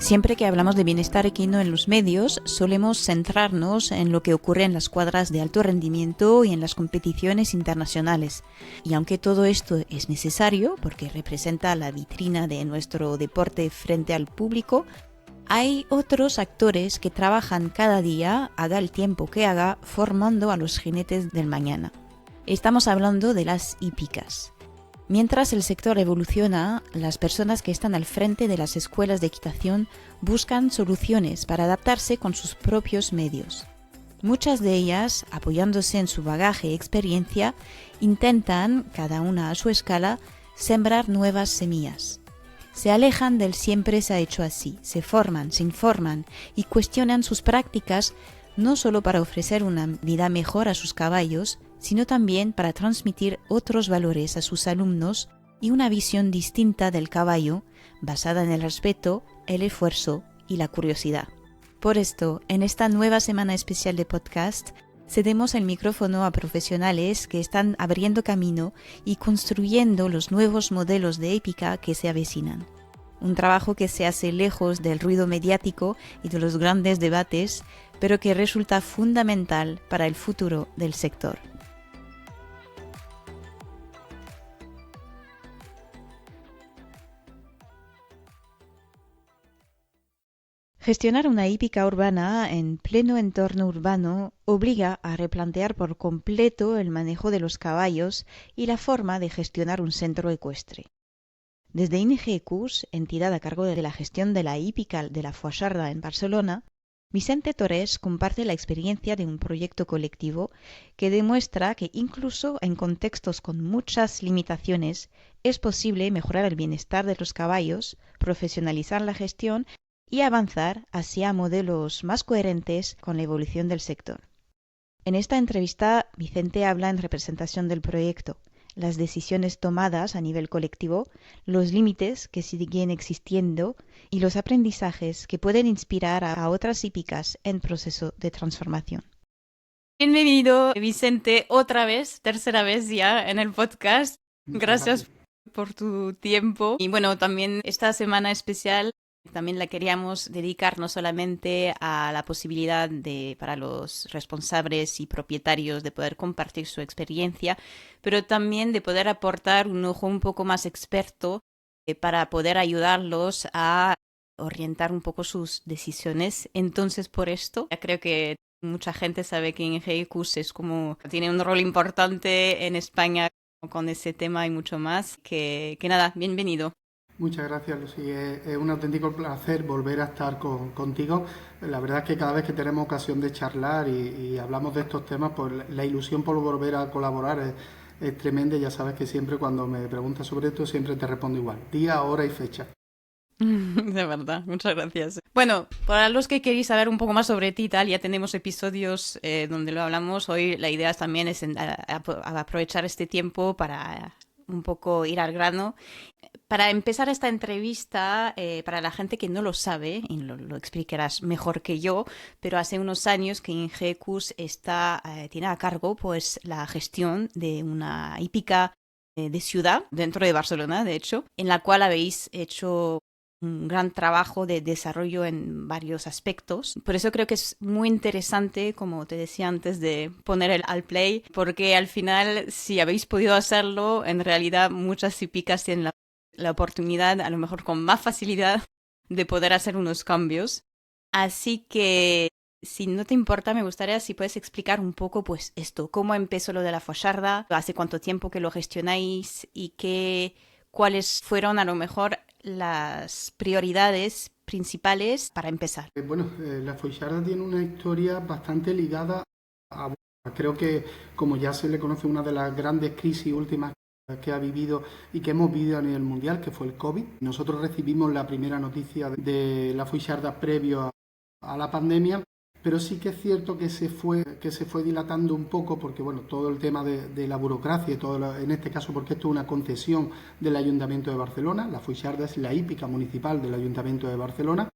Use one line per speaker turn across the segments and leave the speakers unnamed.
Siempre que hablamos de bienestar equino en los medios, solemos centrarnos en lo que ocurre en las cuadras de alto rendimiento y en las competiciones internacionales. Y aunque todo esto es necesario, porque representa la vitrina de nuestro deporte frente al público, hay otros actores que trabajan cada día, haga el tiempo que haga, formando a los jinetes del mañana. Estamos hablando de las hípicas. Mientras el sector evoluciona, las personas que están al frente de las escuelas de equitación buscan soluciones para adaptarse con sus propios medios. Muchas de ellas, apoyándose en su bagaje y experiencia, intentan, cada una a su escala, sembrar nuevas semillas. Se alejan del siempre se ha hecho así, se forman, se informan y cuestionan sus prácticas no solo para ofrecer una vida mejor a sus caballos, sino también para transmitir otros valores a sus alumnos y una visión distinta del caballo, basada en el respeto, el esfuerzo y la curiosidad. Por esto, en esta nueva semana especial de podcast, cedemos el micrófono a profesionales que están abriendo camino y construyendo los nuevos modelos de hípica que se avecinan. Un trabajo que se hace lejos del ruido mediático y de los grandes debates, pero que resulta fundamental para el futuro del sector. Gestionar una hípica urbana en pleno entorno urbano obliga a replantear por completo el manejo de los caballos y la forma de gestionar un centro ecuestre. Desde ING-Equus, entidad a cargo de la gestión de la hípica de la Foixarda en Barcelona, Vicente Torres comparte la experiencia de un proyecto colectivo que demuestra que incluso en contextos con muchas limitaciones es posible mejorar el bienestar de los caballos, profesionalizar la gestión y avanzar hacia modelos más coherentes con la evolución del sector. En esta entrevista, Vicente habla en representación del proyecto, las decisiones tomadas a nivel colectivo, los límites que siguen existiendo y los aprendizajes que pueden inspirar a otras hípicas en proceso de transformación. Bienvenido, Vicente, otra vez, tercera vez ya en el podcast. Gracias por tu tiempo. Y bueno, también esta semana especial también la queríamos dedicar no solamente a la posibilidad para los responsables y propietarios de poder compartir su experiencia, pero también de poder aportar un ojo un poco más experto para poder ayudarlos a orientar un poco sus decisiones. Entonces, por esto, ya creo que mucha gente sabe que ING-Equus tiene un rol importante en España con ese tema y mucho más. Que nada, bienvenido.
Muchas gracias, Lucy. Es un auténtico placer volver a estar contigo. La verdad es que cada vez que tenemos ocasión de charlar y hablamos de estos temas, pues la ilusión por volver a colaborar es tremenda. Ya sabes que siempre cuando me preguntas sobre esto, siempre te respondo igual. Día, hora y fecha.
De verdad, muchas gracias. Bueno, para los que queréis saber un poco más sobre ti y tal, ya tenemos episodios donde lo hablamos. Hoy la idea también es aprovechar este tiempo para un poco ir al grano. Para empezar esta entrevista, para la gente que no lo sabe, y lo explicarás mejor que yo, pero hace unos años que ING-Equus tiene a cargo pues la gestión de una hípica de ciudad, dentro de Barcelona, de hecho, en la cual habéis hecho un gran trabajo de desarrollo en varios aspectos. Por eso creo que es muy interesante, como te decía antes, de poner el al play, porque al final, si habéis podido hacerlo, en realidad muchas hípicas tienen la oportunidad, a lo mejor con más facilidad, de poder hacer unos cambios. Así que, si no te importa, me gustaría si puedes explicar un poco pues esto, cómo empezó lo de la Foixarda, hace cuánto tiempo que lo gestionáis y cuáles fueron a lo mejor las prioridades principales para empezar.
La Foixarda tiene una historia bastante ligada a... Creo que, como ya se le conoce, una de las grandes crisis últimas que ha vivido y que hemos vivido a nivel mundial, que fue el COVID. Nosotros recibimos la primera noticia de la Foixarda previo a la pandemia, pero sí que es cierto que se fue dilatando un poco porque todo el tema de la burocracia, en este caso porque esto es una concesión del Ayuntamiento de Barcelona, la Foixarda es la hípica municipal del Ayuntamiento de Barcelona,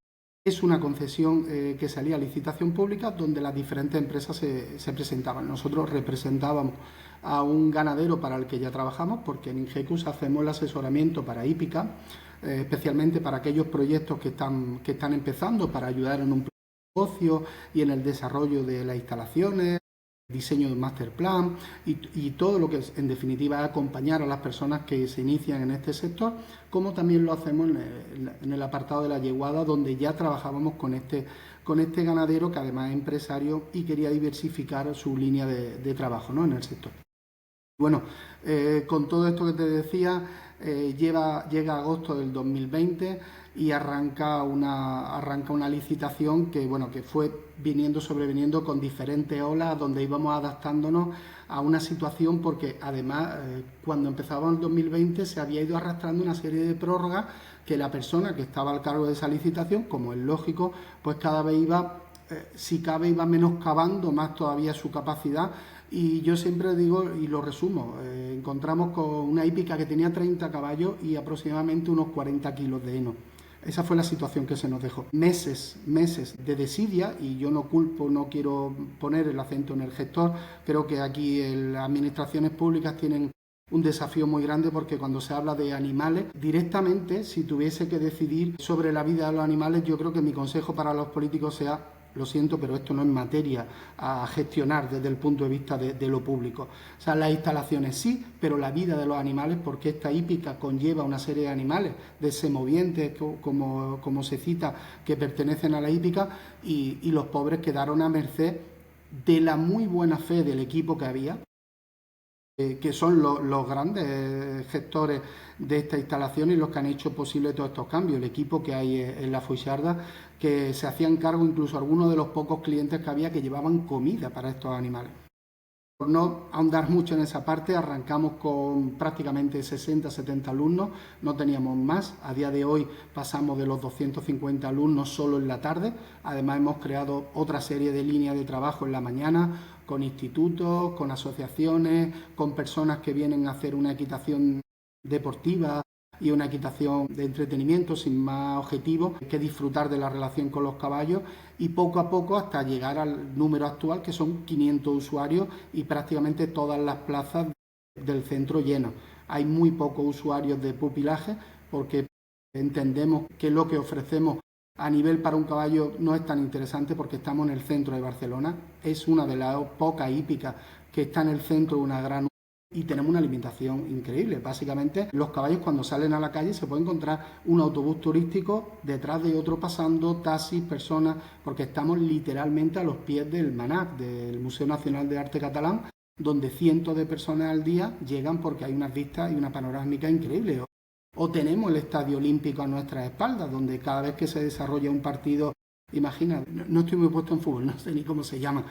es una concesión que salía a licitación pública donde las diferentes empresas se presentaban. Nosotros representábamos a un ganadero para el que ya trabajamos, porque en ING-Equus hacemos el asesoramiento para hípica especialmente para aquellos proyectos que están empezando, para ayudar en un negocio y en el desarrollo de las instalaciones, diseño de un master plan y todo lo que es, en definitiva, acompañar a las personas que se inician en este sector, como también lo hacemos en el apartado de la yeguada, donde ya trabajábamos con este ganadero que además es empresario y quería diversificar su línea de trabajo, ¿no?, en el sector. Bueno, con todo esto que te decía, llega agosto del 2020 y arranca una licitación que fue sobreviniendo con diferentes olas, donde íbamos adaptándonos a una situación, porque además cuando empezábamos el 2020 se había ido arrastrando una serie de prórrogas que la persona que estaba al cargo de esa licitación, como es lógico, pues cada vez iba, si cabe, iba menoscabando más todavía su capacidad. Y yo siempre digo, y lo resumo, encontramos con una hípica que tenía 30 caballos y aproximadamente unos 40 kilos de heno. Esa fue la situación que se nos dejó. Meses de desidia, y yo no quiero poner el acento en el gestor. Creo que aquí las administraciones públicas tienen un desafío muy grande, porque cuando se habla de animales, directamente, si tuviese que decidir sobre la vida de los animales, yo creo que mi consejo para los políticos sea: lo siento, pero esto no es materia a gestionar desde el punto de vista de lo público. O sea, las instalaciones sí, pero la vida de los animales, porque esta hípica conlleva una serie de animales, de semovientes, como se cita, que pertenecen a la hípica, y los pobres quedaron a merced de la muy buena fe del equipo que había, que son los grandes gestores de esta instalación y los que han hecho posible todos estos cambios. El equipo que hay en la Foixarda, que se hacían cargo incluso algunos de los pocos clientes que había que llevaban comida para estos animales. Por no ahondar mucho en esa parte, arrancamos con prácticamente 60-70 alumnos, no teníamos más. A día de hoy pasamos de los 250 alumnos solo en la tarde. Además hemos creado otra serie de líneas de trabajo en la mañana, con institutos, con asociaciones, con personas que vienen a hacer una equitación deportiva y una equitación de entretenimiento sin más objetivo que disfrutar de la relación con los caballos, y poco a poco hasta llegar al número actual, que son 500 usuarios y prácticamente todas las plazas del centro llenas. Hay muy pocos usuarios de pupilaje, porque entendemos que lo que ofrecemos a nivel para un caballo no es tan interesante, porque estamos en el centro de Barcelona, es una de las pocas hípicas que está en el centro de una gran, y tenemos una alimentación increíble. Básicamente, los caballos cuando salen a la calle se puede encontrar un autobús turístico detrás de otro pasando, taxis, personas, porque estamos literalmente a los pies del MNAC, del Museo Nacional de Arte Catalán, donde cientos de personas al día llegan porque hay unas vistas y una panorámica increíble. O tenemos el Estadio Olímpico a nuestras espaldas, donde cada vez que se desarrolla un partido, imagina, no estoy muy puesto en fútbol, no sé ni cómo se llama,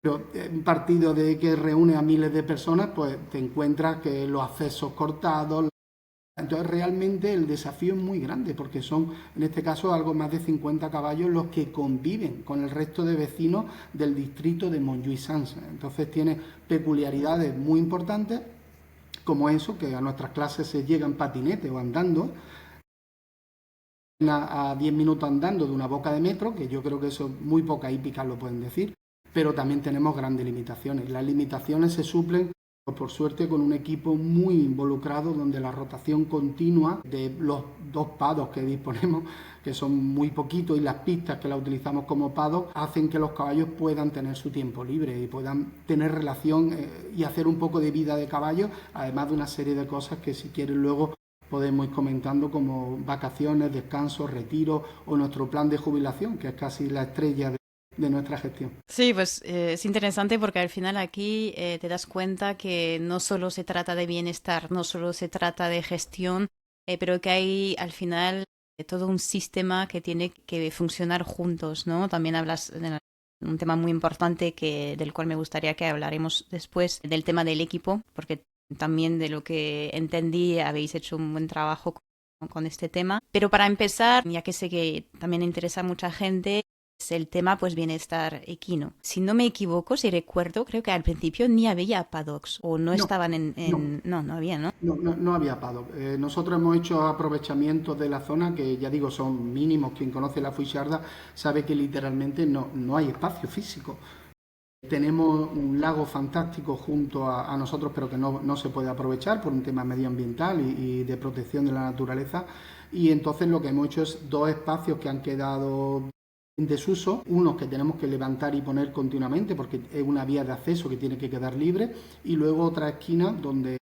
pero un partido que reúne a miles de personas, pues te encuentras que los accesos cortados. Entonces realmente el desafío es muy grande, porque son, en este caso, algo más de 50 caballos los que conviven con el resto de vecinos del distrito de Montjuïc-Sants. Entonces tiene peculiaridades muy importantes, como eso, que a nuestras clases se llega en patinete o andando, a 10 minutos andando de una boca de metro, que yo creo que eso muy pocas hípicas lo pueden decir, pero también tenemos grandes limitaciones. Las limitaciones se suplen, por suerte, con un equipo muy involucrado, donde la rotación continua de los 2 pados que disponemos, que son muy poquitos, y las pistas que la utilizamos como pados, hacen que los caballos puedan tener su tiempo libre y puedan tener relación y hacer un poco de vida de caballo, además de una serie de cosas que, si quieren, luego podemos ir comentando, como vacaciones, descansos, retiro, o nuestro plan de jubilación, que es casi la estrella de nuestra gestión.
Sí, pues es interesante, porque al final aquí te das cuenta que no solo se trata de bienestar, no solo se trata de gestión, pero que hay al final todo un sistema que tiene que funcionar juntos, ¿no? También hablas de un tema muy importante del cual me gustaría que hablaremos después, del tema del equipo, porque también, de lo que entendí, habéis hecho un buen trabajo con este tema. Pero para empezar, ya que sé que también interesa a mucha gente, es el tema, pues, bienestar equino. Si no me equivoco, si recuerdo, creo que al principio ni había paddocks, o no estaban no había, ¿no?
No había paddock. Nosotros hemos hecho aprovechamientos de la zona que, ya digo, son mínimos. Quien conoce la Foixarda sabe que literalmente no hay espacio físico. Tenemos un lago fantástico junto a nosotros, pero que no se puede aprovechar por un tema medioambiental y de protección de la naturaleza. Y entonces lo que hemos hecho es dos espacios que han quedado en desuso, unos que tenemos que levantar y poner continuamente porque es una vía de acceso que tiene que quedar libre, y luego otra esquina donde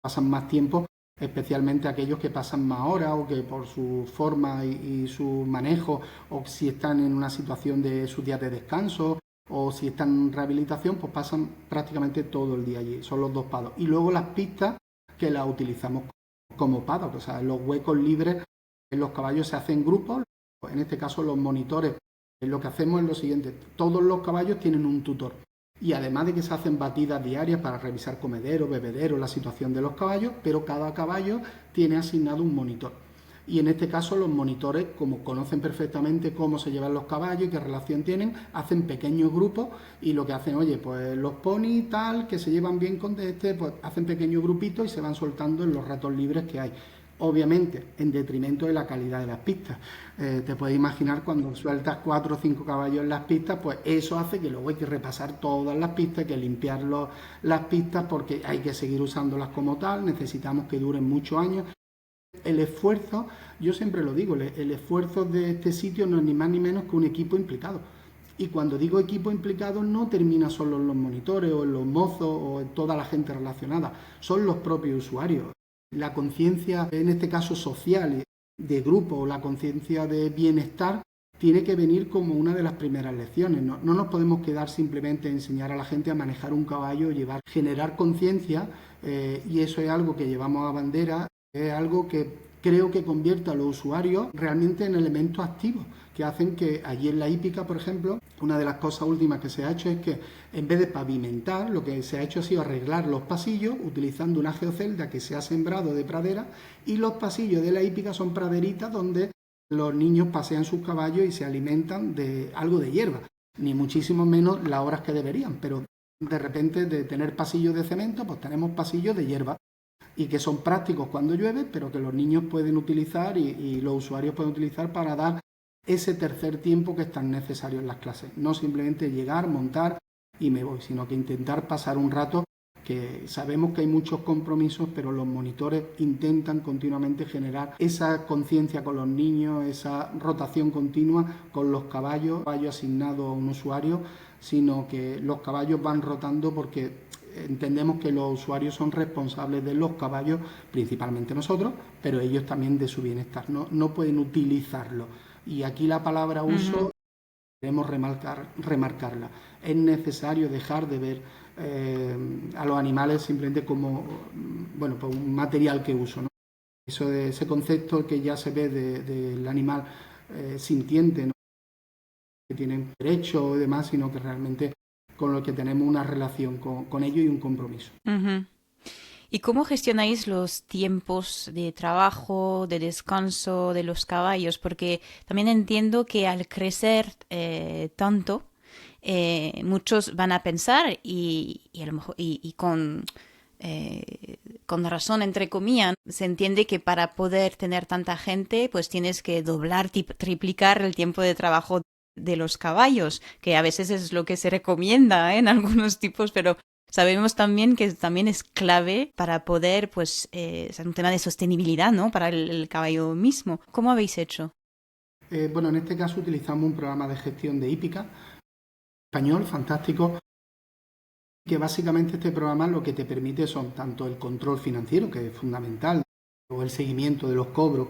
pasan más tiempo, especialmente aquellos que pasan más horas o que por su forma y su manejo, o si están en una situación de sus días de descanso, o si están en rehabilitación, pues pasan prácticamente todo el día allí. Son los dos pados. Y luego las pistas que las utilizamos como pados, o sea, los huecos libres en los caballos se hacen grupos. En este caso los monitores, lo que hacemos es lo siguiente: todos los caballos tienen un tutor. Y además de que se hacen batidas diarias para revisar comedero, bebedero, la situación de los caballos, pero cada caballo tiene asignado un monitor. Y en este caso los monitores, como conocen perfectamente cómo se llevan los caballos y qué relación tienen, hacen pequeños grupos y lo que hacen, oye, pues los ponis tal, que se llevan bien con este, pues hacen pequeños grupitos y se van soltando en los ratos libres que hay. Obviamente, en detrimento de la calidad de las pistas. Te puedes imaginar cuando sueltas 4 o 5 caballos en las pistas, pues eso hace que luego hay que repasar todas las pistas, hay que limpiar las pistas porque hay que seguir usándolas como tal, necesitamos que duren muchos años. El esfuerzo, yo siempre lo digo, el esfuerzo de este sitio no es ni más ni menos que un equipo implicado. Y cuando digo equipo implicado no termina solo en los monitores o en los mozos o en toda la gente relacionada, son los propios usuarios. La conciencia, en este caso social, de grupo, o la conciencia de bienestar, tiene que venir como una de las primeras lecciones. No nos podemos quedar simplemente en enseñar a la gente a manejar un caballo, generar conciencia, y eso es algo que llevamos a bandera, es algo que creo que convierte a los usuarios realmente en elementos activos, que hacen que allí en la hípica, por ejemplo, una de las cosas últimas que se ha hecho es que en vez de pavimentar, lo que se ha hecho ha sido arreglar los pasillos utilizando una geocelda que se ha sembrado de pradera, y los pasillos de la hípica son praderitas donde los niños pasean sus caballos y se alimentan de algo de hierba, ni muchísimo menos las horas que deberían, pero de repente de tener pasillos de cemento, pues tenemos pasillos de hierba, y que son prácticos cuando llueve, pero que los niños pueden utilizar y los usuarios pueden utilizar para dar ese tercer tiempo que es tan necesario en las clases. No simplemente llegar, montar y me voy, sino que intentar pasar un rato, que sabemos que hay muchos compromisos, pero los monitores intentan continuamente generar esa conciencia con los niños, esa rotación continua con los caballos asignados a un usuario, sino que los caballos van rotando porque entendemos que los usuarios son responsables de los caballos, principalmente nosotros, pero ellos también de su bienestar, no pueden utilizarlo. Y aquí la palabra uso queremos remarcarla. Es necesario dejar de ver a los animales simplemente como pues un material que uso, ¿no? Eso de ese concepto que ya se ve del animal sintiente, ¿no? Que tienen derechos y demás, sino que realmente con lo que tenemos una relación con ellos y un compromiso.
Uh-huh. ¿Y cómo gestionáis los tiempos de trabajo, de descanso de los caballos? Porque también entiendo que al crecer tanto, muchos van a pensar y a lo mejor con razón, entre comillas, se entiende que para poder tener tanta gente, pues tienes que doblar, triplicar el tiempo de trabajo de los caballos, que a veces es lo que se recomienda, en algunos tipos, pero sabemos también que también es clave para poder, pues, es un tema de sostenibilidad, ¿no? Para el caballo mismo. ¿Cómo habéis hecho?
Bueno, en este caso utilizamos un programa de gestión de hípica español, fantástico, que básicamente este programa lo que te permite son tanto el control financiero, que es fundamental, o el seguimiento de los cobros,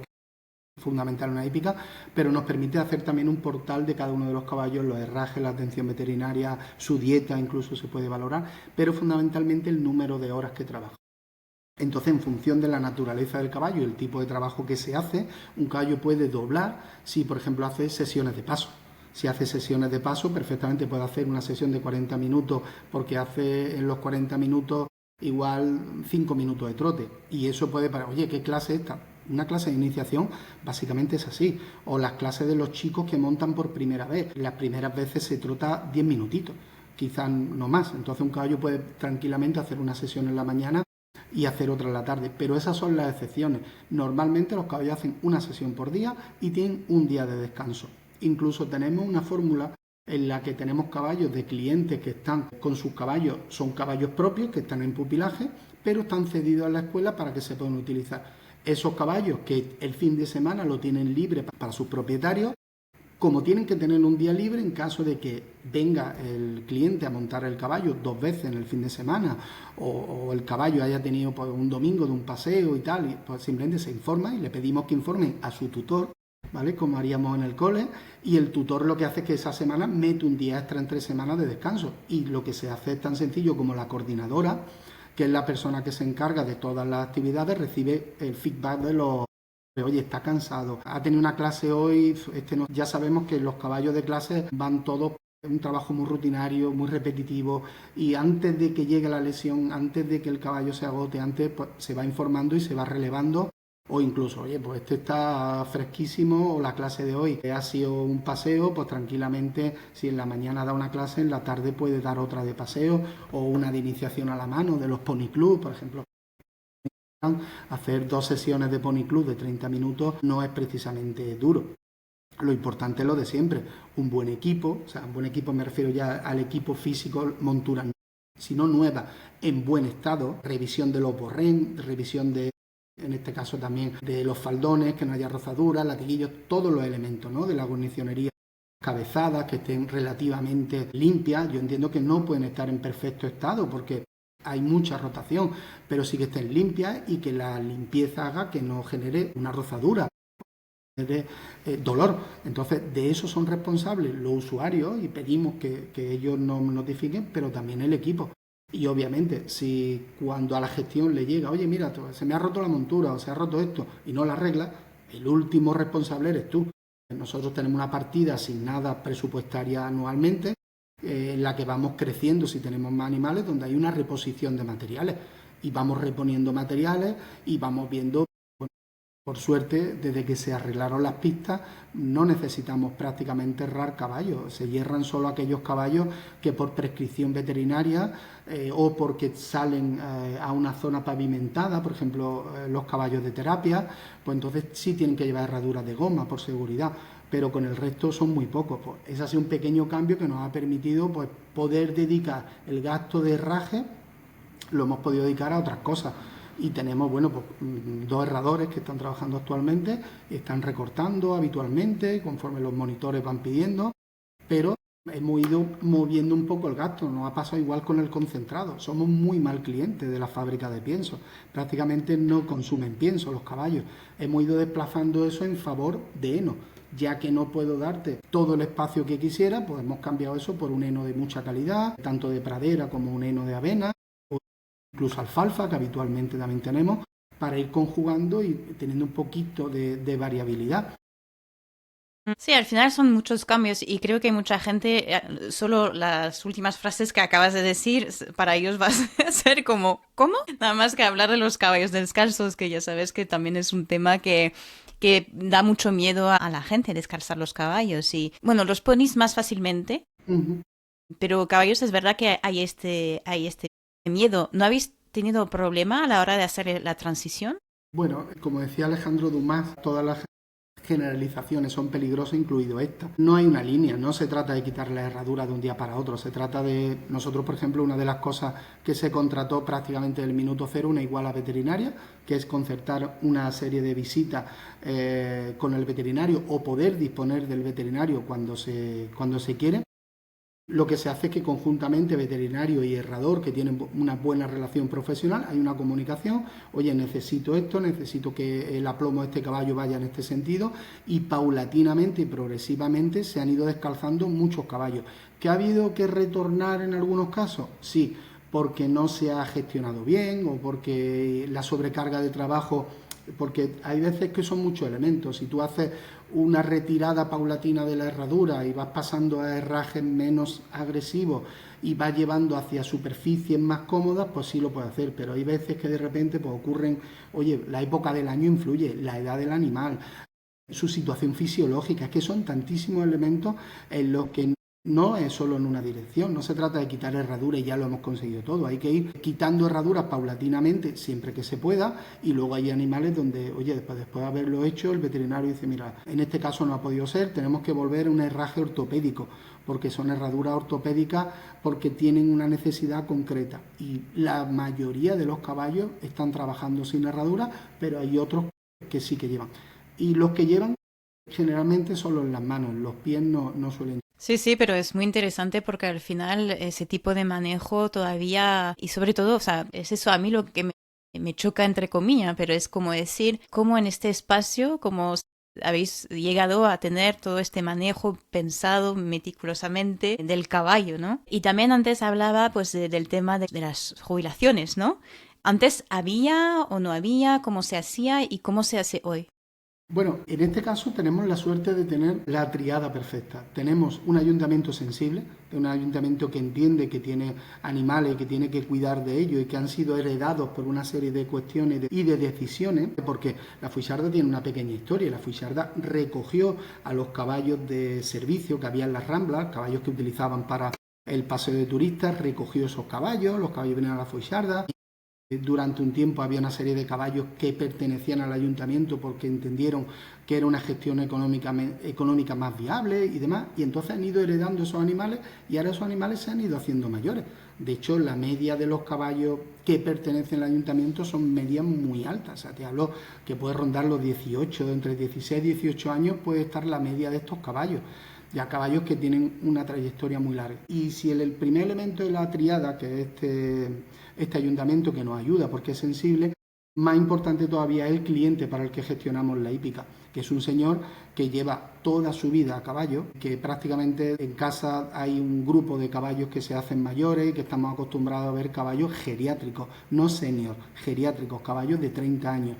fundamental en una hípica, pero nos permite hacer también un portal de cada uno de los caballos, los herrajes, la atención veterinaria, su dieta incluso se puede valorar, pero fundamentalmente el número de horas que trabaja. Entonces, en función de la naturaleza del caballo y el tipo de trabajo que se hace, un caballo puede doblar si, por ejemplo, hace sesiones de paso. Si hace sesiones de paso, perfectamente puede hacer una sesión de 40 minutos porque hace en los 40 minutos igual 5 minutos de trote. Y eso puede parar, oye, ¿qué clase es esta? Una clase de iniciación básicamente es así. O las clases de los chicos que montan por primera vez. Las primeras veces se trota 10 minutitos, quizás no más. Entonces un caballo puede tranquilamente hacer una sesión en la mañana y hacer otra en la tarde. Pero esas son las excepciones. Normalmente los caballos hacen una sesión por día y tienen un día de descanso. Incluso tenemos una fórmula en la que tenemos caballos de clientes que están con sus caballos, son caballos propios que están en pupilaje, pero están cedidos a la escuela para que se puedan utilizar. Esos caballos que el fin de semana lo tienen libre para sus propietarios, como tienen que tener un día libre en caso de que venga el cliente a montar el caballo 2 veces en el fin de semana o el caballo haya tenido pues, un domingo de un paseo y tal, y pues simplemente se informa y le pedimos que informen a su tutor, ¿vale? Como haríamos en el cole, y el tutor lo que hace es que esa semana mete un día extra entre semanas de descanso, y lo que se hace es tan sencillo como la coordinadora, que es la persona que se encarga de todas las actividades, recibe el feedback de los... Oye, está cansado, ha tenido una clase hoy, no... Ya sabemos que los caballos de clase van todos un trabajo muy rutinario, muy repetitivo, y antes de que llegue la lesión, antes de que el caballo se agote, antes pues, se va informando y se va relevando, o incluso, oye, pues este está fresquísimo, o la clase de hoy ha sido un paseo, pues tranquilamente, si en la mañana da una clase, en la tarde puede dar otra de paseo, o una de iniciación a la mano de los pony club, por ejemplo. Hacer 2 sesiones de pony club de 30 minutos no es precisamente duro. Lo importante es lo de siempre, un buen equipo, o sea, un buen equipo me refiero ya al equipo físico, montura, sino nueva, en buen estado, revisión de los borrén, revisión de, en este caso también, de los faldones, que no haya rozaduras, latiguillos, todos los elementos, ¿no?, de la guarnicionería, cabezadas, que estén relativamente limpias. Yo entiendo que no pueden estar en perfecto estado porque hay mucha rotación, pero sí que estén limpias y que la limpieza haga que no genere una rozadura de dolor. Entonces, de eso son responsables los usuarios y pedimos que ellos nos notifiquen, pero también el equipo. Y obviamente, si cuando a la gestión le llega, oye, mira, se me ha roto la montura o se ha roto esto y no la arregla, el último responsable eres tú. Nosotros tenemos una partida asignada presupuestaria anualmente en la que vamos creciendo si tenemos más animales, donde hay una reposición de materiales y vamos reponiendo materiales y vamos viendo. Por suerte, desde que se arreglaron las pistas, no necesitamos prácticamente herrar caballos. Se hierran solo aquellos caballos que por prescripción veterinaria o porque salen a una zona pavimentada, por ejemplo, los caballos de terapia, pues entonces sí tienen que llevar herraduras de goma por seguridad, pero con el resto son muy pocos. Pues ese ha sido un pequeño cambio que nos ha permitido pues, poder dedicar el gasto de herraje, lo hemos podido dedicar a otras cosas. Y tenemos, bueno, pues 2 herradores que están trabajando actualmente, están recortando habitualmente conforme los monitores van pidiendo, pero hemos ido moviendo un poco el gasto. Nos ha pasado igual con el concentrado. Somos muy mal clientes de la fábrica de pienso. Prácticamente no consumen pienso los caballos. Hemos ido desplazando eso en favor de heno. Ya que no puedo darte todo el espacio que quisiera, pues hemos cambiado eso por un heno de mucha calidad, tanto de pradera como un heno de avena, incluso alfalfa, que habitualmente también tenemos, para ir conjugando y teniendo un poquito de variabilidad.
Sí, al final son muchos cambios y creo que mucha gente, solo las últimas frases que acabas de decir, para ellos va a ser como, ¿cómo? Nada más que hablar de los caballos descalzos, que ya sabes que también es un tema que da mucho miedo a la gente, descalzar los caballos. Y bueno, los ponis más fácilmente, pero caballos es verdad que hay este miedo. ¿No habéis tenido problema a la hora de hacer la transición?
Bueno, como decía Alejandro Dumas, todas las generalizaciones son peligrosas, incluido esta. No hay una línea, no se trata de quitar la herradura de un día para otro, se trata de... Nosotros, por ejemplo, una de las cosas que se contrató prácticamente del minuto cero, una iguala veterinaria, que es concertar una serie de visitas con el veterinario o poder disponer del veterinario cuando se quiere. Lo que se hace es que conjuntamente veterinario y herrador, que tienen una buena relación profesional, hay una comunicación, oye, necesito esto, necesito que el aplomo de este caballo vaya en este sentido, y paulatinamente y progresivamente se han ido descalzando muchos caballos. ¿Que ha habido que retornar en algunos casos? Sí, porque no se ha gestionado bien o porque la sobrecarga de trabajo, porque hay veces que son muchos elementos. Si tú haces una retirada paulatina de la herradura y vas pasando a herrajes menos agresivos y vas llevando hacia superficies más cómodas, pues sí lo puedes hacer, pero hay veces que de repente pues ocurren, oye, la época del año influye, la edad del animal, su situación fisiológica, es que son tantísimos elementos en los que no es solo en una dirección, no se trata de quitar herraduras y ya lo hemos conseguido todo, hay que ir quitando herraduras paulatinamente siempre que se pueda y luego hay animales donde, oye, después de haberlo hecho, el veterinario dice, mira, en este caso no ha podido ser, tenemos que volver a un herraje ortopédico, porque son herraduras ortopédicas porque tienen una necesidad concreta y la mayoría de los caballos están trabajando sin herradura, pero hay otros que sí que llevan. Y los que llevan generalmente solo en las manos, los pies no suelen.
Sí, sí, pero es muy interesante porque al final ese tipo de manejo todavía, y sobre todo, o sea, es eso a mí lo que me choca entre comillas, pero es como decir, cómo en este espacio, como habéis llegado a tener todo este manejo pensado meticulosamente del caballo, ¿no? Y también antes hablaba pues del tema de las jubilaciones, ¿no? Antes había o no había, cómo se hacía y cómo se hace hoy.
Bueno, en este caso tenemos la suerte de tener la triada perfecta. Tenemos un ayuntamiento sensible, un ayuntamiento que entiende que tiene animales, que tiene que cuidar de ellos y que han sido heredados por una serie de cuestiones y de decisiones, porque la Fuixarda tiene una pequeña historia. La Fuixarda recogió a los caballos de servicio que había en las Ramblas, caballos que utilizaban para el paseo de turistas, recogió esos caballos, los caballos venían a la Fuixarda. Durante un tiempo había una serie de caballos que pertenecían al ayuntamiento porque entendieron que era una gestión económica más viable y demás, y entonces han ido heredando esos animales y ahora esos animales se han ido haciendo mayores. De hecho, la media de los caballos que pertenecen al ayuntamiento son medias muy altas. O sea, te hablo que puede rondar los 18, entre 16 y 18 años puede estar la media de estos caballos. Ya caballos que tienen una trayectoria muy larga. Y si el primer elemento de la triada, que es este ayuntamiento que nos ayuda porque es sensible, más importante todavía es el cliente para el que gestionamos la hípica, que es un señor que lleva toda su vida a caballo, que prácticamente en casa hay un grupo de caballos que se hacen mayores, que estamos acostumbrados a ver caballos geriátricos, no senior, geriátricos, caballos de 30 años.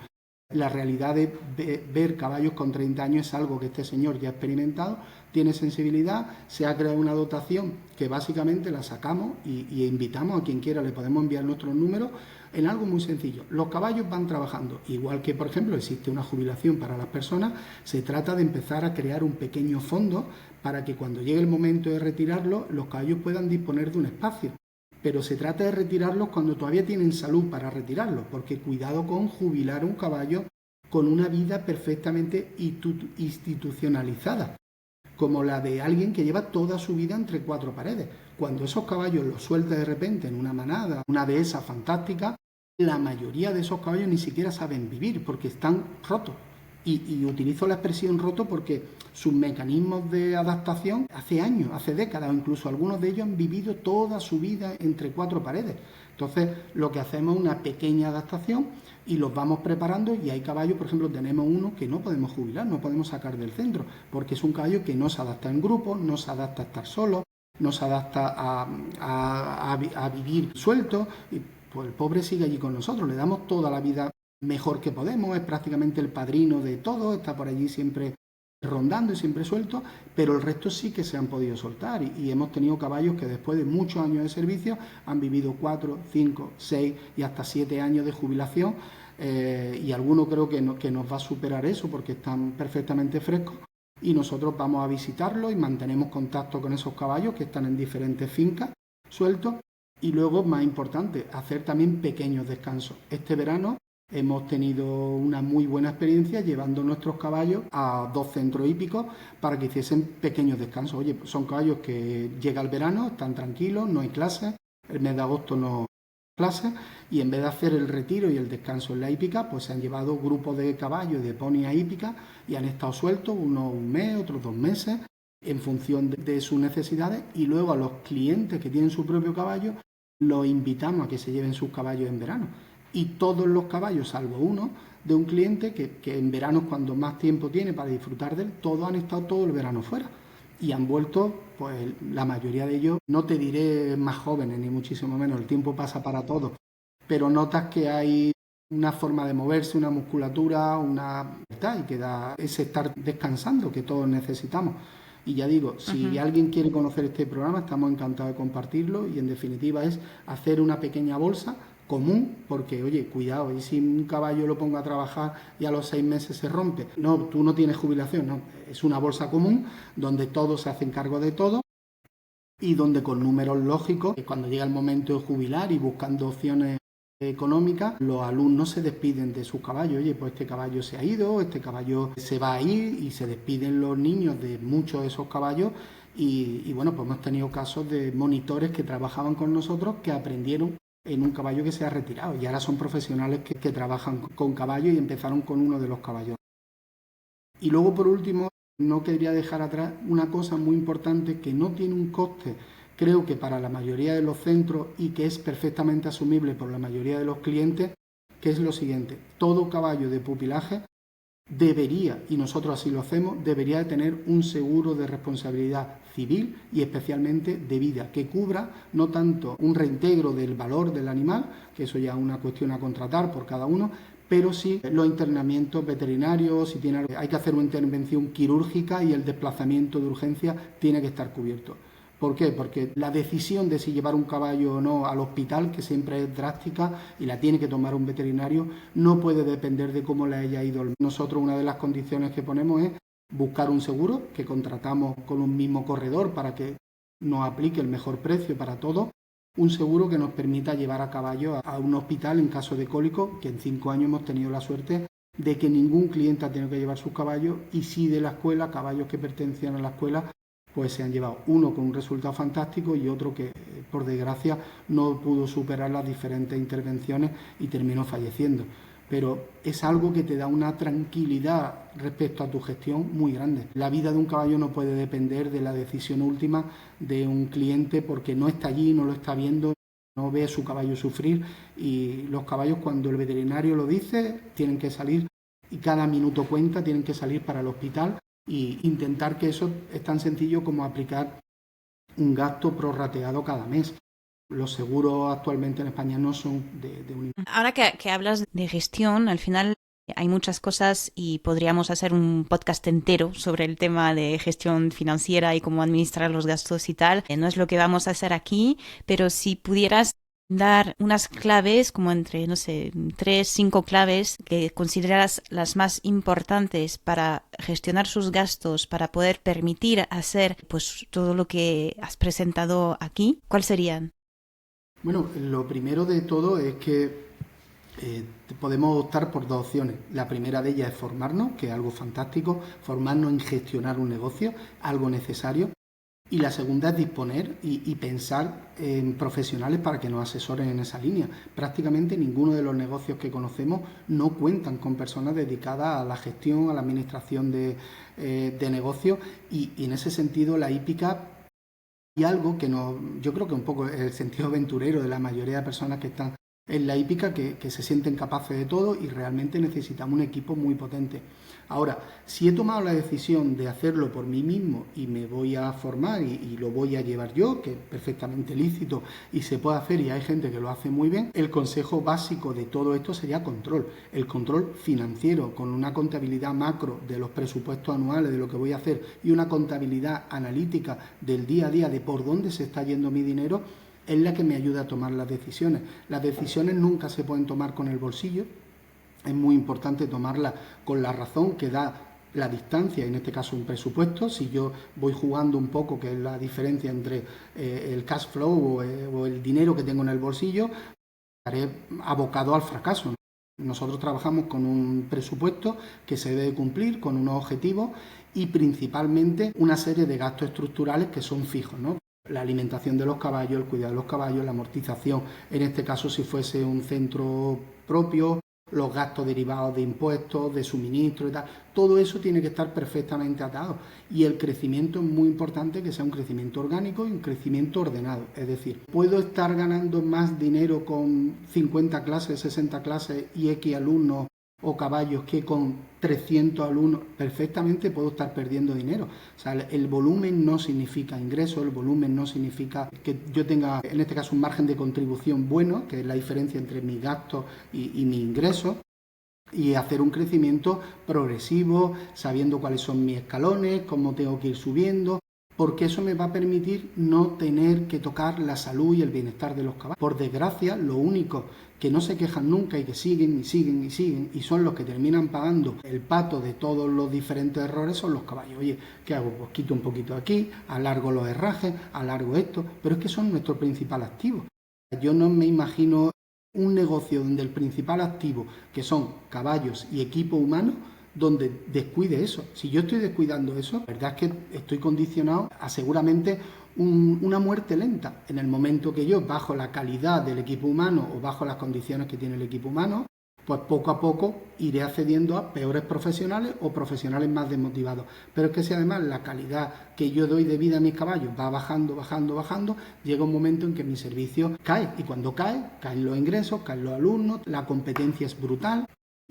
La realidad de ver caballos con 30 años es algo que este señor ya ha experimentado, tiene sensibilidad, se ha creado una dotación que básicamente la sacamos y invitamos a quien quiera, le podemos enviar nuestros números en algo muy sencillo. Los caballos van trabajando, igual que por ejemplo existe una jubilación para las personas, se trata de empezar a crear un pequeño fondo para que cuando llegue el momento de retirarlo, los caballos puedan disponer de un espacio. Pero se trata de retirarlos cuando todavía tienen salud para retirarlos, porque cuidado con jubilar un caballo con una vida perfectamente institucionalizada, como la de alguien que lleva toda su vida entre cuatro paredes. Cuando esos caballos los suelta de repente en una manada, una dehesa fantástica, la mayoría de esos caballos ni siquiera saben vivir porque están rotos. Y utilizo la expresión roto porque sus mecanismos de adaptación hace años, hace décadas, o incluso algunos de ellos han vivido toda su vida entre cuatro paredes. Entonces, lo que hacemos es una pequeña adaptación y los vamos preparando y hay caballos, por ejemplo, tenemos uno que no podemos jubilar, no podemos sacar del centro, porque es un caballo que no se adapta en grupo, no se adapta a estar solo, no se adapta a vivir suelto, y pues el pobre sigue allí con nosotros, le damos toda la vida mejor que podemos, es prácticamente el padrino de todo, está por allí siempre rondando y siempre suelto, pero el resto sí que se han podido soltar y hemos tenido caballos que después de muchos años de servicio han vivido 4, 5, 6 y hasta 7 años de jubilación y alguno creo que nos va a superar eso porque están perfectamente frescos y nosotros vamos a visitarlos y mantenemos contacto con esos caballos que están en diferentes fincas sueltos y luego, más importante, hacer también pequeños descansos. Este verano hemos tenido una muy buena experiencia llevando nuestros caballos a 2 centros hípicos para que hiciesen pequeños descansos. Oye, son caballos que llega el verano, están tranquilos, no hay clases, el mes de agosto no hay clases y en vez de hacer el retiro y el descanso en la hípica, pues se han llevado grupos de caballos y de ponies a hípica y han estado sueltos, unos un mes, otros 2 meses, en función de sus necesidades y luego a los clientes que tienen su propio caballo los invitamos a que se lleven sus caballos en verano. Y todos los caballos, salvo uno, de un cliente que en verano es cuando más tiempo tiene para disfrutar de él, todos han estado todo el verano fuera. Y han vuelto, pues la mayoría de ellos, no te diré más jóvenes, ni muchísimo menos, el tiempo pasa para todos, pero notas que hay una forma de moverse, una musculatura, una y que da ese estar descansando que todos necesitamos. Y ya digo, si alguien quiere conocer este programa, estamos encantados de compartirlo y en definitiva es hacer una pequeña bolsa común, porque oye, cuidado, y si un caballo lo pongo a trabajar y a los 6 meses se rompe, no, tú no tienes jubilación, no, es una bolsa común donde todos se hacen cargo de todo y donde con números lógicos, cuando llega el momento de jubilar y buscando opciones económicas, los alumnos se despiden de sus caballos. Oye, pues este caballo se ha ido, este caballo se va a ir, y se despiden los niños de muchos de esos caballos. Y bueno, pues hemos tenido casos de monitores que trabajaban con nosotros que aprendieron en un caballo que se ha retirado y ahora son profesionales que trabajan con caballos y empezaron con uno de los caballos. Y luego, por último, no quería dejar atrás una cosa muy importante que no tiene un coste, creo que para la mayoría de los centros, y que es perfectamente asumible por la mayoría de los clientes, que es lo siguiente: todo caballo de pupilaje debería, y nosotros así lo hacemos, debería de tener un seguro de responsabilidad civil y especialmente de vida, que cubra no tanto un reintegro del valor del animal, que eso ya es una cuestión a contratar por cada uno, pero sí los internamientos veterinarios, si hay que hacer una intervención quirúrgica, y el desplazamiento de urgencia tiene que estar cubierto. ¿Por qué? Porque la decisión de si llevar un caballo o no al hospital, que siempre es drástica y la tiene que tomar un veterinario, no puede depender de cómo le haya ido. Nosotros, una de las condiciones que ponemos es buscar un seguro que contratamos con un mismo corredor para que nos aplique el mejor precio para todos. Un seguro que nos permita llevar a caballo a un hospital en caso de cólico, que en 5 años hemos tenido la suerte de que ningún cliente ha tenido que llevar sus caballos, y sí de la escuela, caballos que pertenecían a la escuela, pues se han llevado uno con un resultado fantástico y otro que, por desgracia, no pudo superar las diferentes intervenciones y terminó falleciendo. Pero es algo que te da una tranquilidad respecto a tu gestión muy grande. La vida de un caballo no puede depender de la decisión última de un cliente porque no está allí, no lo está viendo, no ve a su caballo sufrir, y los caballos, cuando el veterinario lo dice, tienen que salir, y cada minuto cuenta, tienen que salir para el hospital, y intentar que eso es tan sencillo como aplicar un gasto prorrateado cada mes. Los seguros actualmente en España no son de un...
Ahora que hablas de gestión, al final hay muchas cosas y podríamos hacer un podcast entero sobre el tema de gestión financiera y cómo administrar los gastos y tal. No es lo que vamos a hacer aquí, pero si pudieras dar unas claves, como entre, no sé, 3, 5 claves que consideras las más importantes para gestionar sus gastos, para poder permitir hacer pues todo lo que has presentado aquí, ¿cuáles serían?
Bueno, lo primero de todo es que podemos optar por dos opciones. La primera de ellas es formarnos, que es algo fantástico, formarnos en gestionar un negocio, algo necesario. Y la segunda es disponer y pensar en profesionales para que nos asesoren en esa línea. Prácticamente ninguno de los negocios que conocemos no cuentan con personas dedicadas a la gestión, a la administración de negocios, y en ese sentido la hípica, y algo que yo creo que un poco es el sentido aventurero de la mayoría de personas que están en la hípica, que se sienten capaces de todo, y realmente necesitamos un equipo muy potente. Ahora, si he tomado la decisión de hacerlo por mí mismo y me voy a formar y lo voy a llevar yo, que es perfectamente lícito y se puede hacer, y hay gente que lo hace muy bien, el consejo básico de todo esto sería control. El control financiero, con una contabilidad macro de los presupuestos anuales, de lo que voy a hacer, y una contabilidad analítica del día a día de por dónde se está yendo mi dinero, es la que me ayuda a tomar las decisiones. Las decisiones nunca se pueden tomar con el bolsillo, es muy importante tomarlas con la razón que da la distancia, en este caso un presupuesto. Si yo voy jugando un poco, que es la diferencia entre el cash flow o el dinero que tengo en el bolsillo, estaré abocado al fracaso. Nosotros trabajamos con un presupuesto que se debe cumplir, con unos objetivos y principalmente una serie de gastos estructurales que son fijos, ¿no? La alimentación de los caballos, el cuidado de los caballos, la amortización, en este caso si fuese un centro propio, los gastos derivados de impuestos, de suministro y tal, todo eso tiene que estar perfectamente atado. Y el crecimiento es muy importante que sea un crecimiento orgánico y un crecimiento ordenado. Es decir, puedo estar ganando más dinero con 50 clases, 60 clases y X alumnos o caballos que con 300 alumnos. Perfectamente puedo estar perdiendo dinero. O sea, el volumen no significa ingreso, el volumen no significa que yo tenga, en este caso, un margen de contribución bueno, que es la diferencia entre mis gastos y mi ingreso, y hacer un crecimiento progresivo, sabiendo cuáles son mis escalones, cómo tengo que ir subiendo. porque eso me va a permitir no tener que tocar la salud y el bienestar de los caballos. Por desgracia, lo único que no se quejan nunca y que siguen y siguen y siguen y son los que terminan pagando el pato de todos los diferentes errores son los caballos. Oye, ¿qué hago? Pues quito un poquito aquí, alargo los herrajes, alargo esto, pero es que son nuestro principal activo. Yo no me imagino un negocio donde el principal activo, que son caballos y equipo humano, donde descuide eso. Si yo estoy descuidando eso, la verdad es que estoy condicionado a seguramente una muerte lenta. En el momento que yo bajo la calidad del equipo humano o bajo las condiciones que tiene el equipo humano, pues poco a poco iré accediendo a peores profesionales o profesionales más desmotivados. Pero es que si además la calidad que yo doy de vida a mis caballos va bajando, bajando, bajando, llega un momento en que mi servicio cae. Y cuando cae, caen los ingresos, caen los alumnos, la competencia es brutal.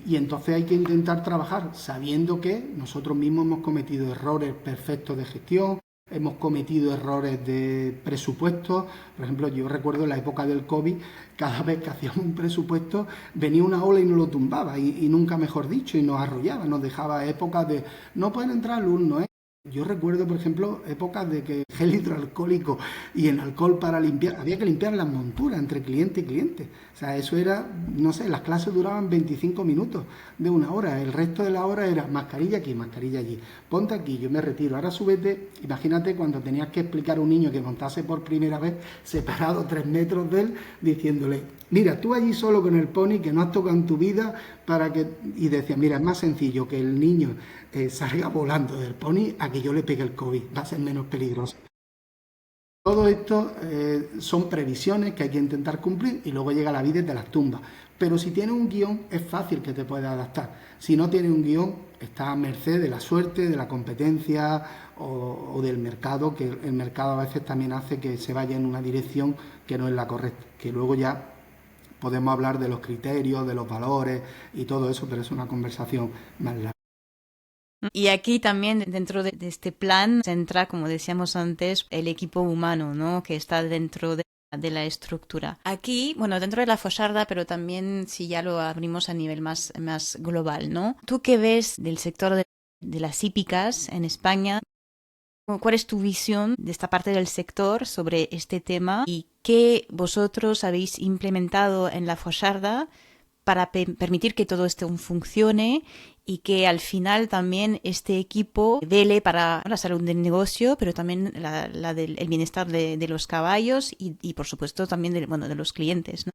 Y entonces hay que intentar trabajar sabiendo que nosotros mismos hemos cometido errores perfectos de gestión, hemos cometido errores de presupuesto. Por ejemplo, yo recuerdo en la época del COVID, cada vez que hacíamos un presupuesto venía una ola y nos lo tumbaba, y nunca mejor dicho, y nos arrollaba, nos dejaba épocas de no pueden entrar alumnos, ¿eh? Yo recuerdo, por ejemplo, épocas de que gel hidroalcohólico y en alcohol para limpiar, había que limpiar las monturas entre cliente y cliente. O sea, eso era, no sé, las clases duraban 25 minutos de una hora, el resto de la hora era mascarilla aquí, mascarilla allí, ponte aquí, yo me retiro, ahora súbete. Imagínate cuando tenías que explicar a un niño que montase por primera vez separado 3 metros de él, diciéndole, mira, tú allí solo con el pony que no has tocado en tu vida, para que... Y decía, mira, es más sencillo que el niño salga volando del pony a que yo le pegue el COVID, va a ser menos peligroso. Todo esto son previsiones que hay que intentar cumplir y luego llega la vida y te las tumba. Pero si tienes un guión es fácil que te puedas adaptar. Si no tienes un guión, estás a merced de la suerte, de la competencia o del mercado, que el mercado a veces también hace que se vaya en una dirección que no es la correcta, que luego ya podemos hablar de los criterios, de los valores y todo eso, pero es una conversación más larga.
Y aquí también dentro de este plan se entra, como decíamos antes, el equipo humano, ¿no? Que está dentro de la estructura. Aquí, bueno, dentro de la Fosarda, pero también si ya lo abrimos a nivel más global, ¿no? ¿Tú qué ves del sector de las hípicas en España? ¿Cuál es tu visión de esta parte del sector sobre este tema y qué vosotros habéis implementado en la Fosarda para permitir que todo esto funcione y que al final también este equipo vele para la salud del negocio, pero también el bienestar de los caballos y por supuesto también de los clientes, ¿no?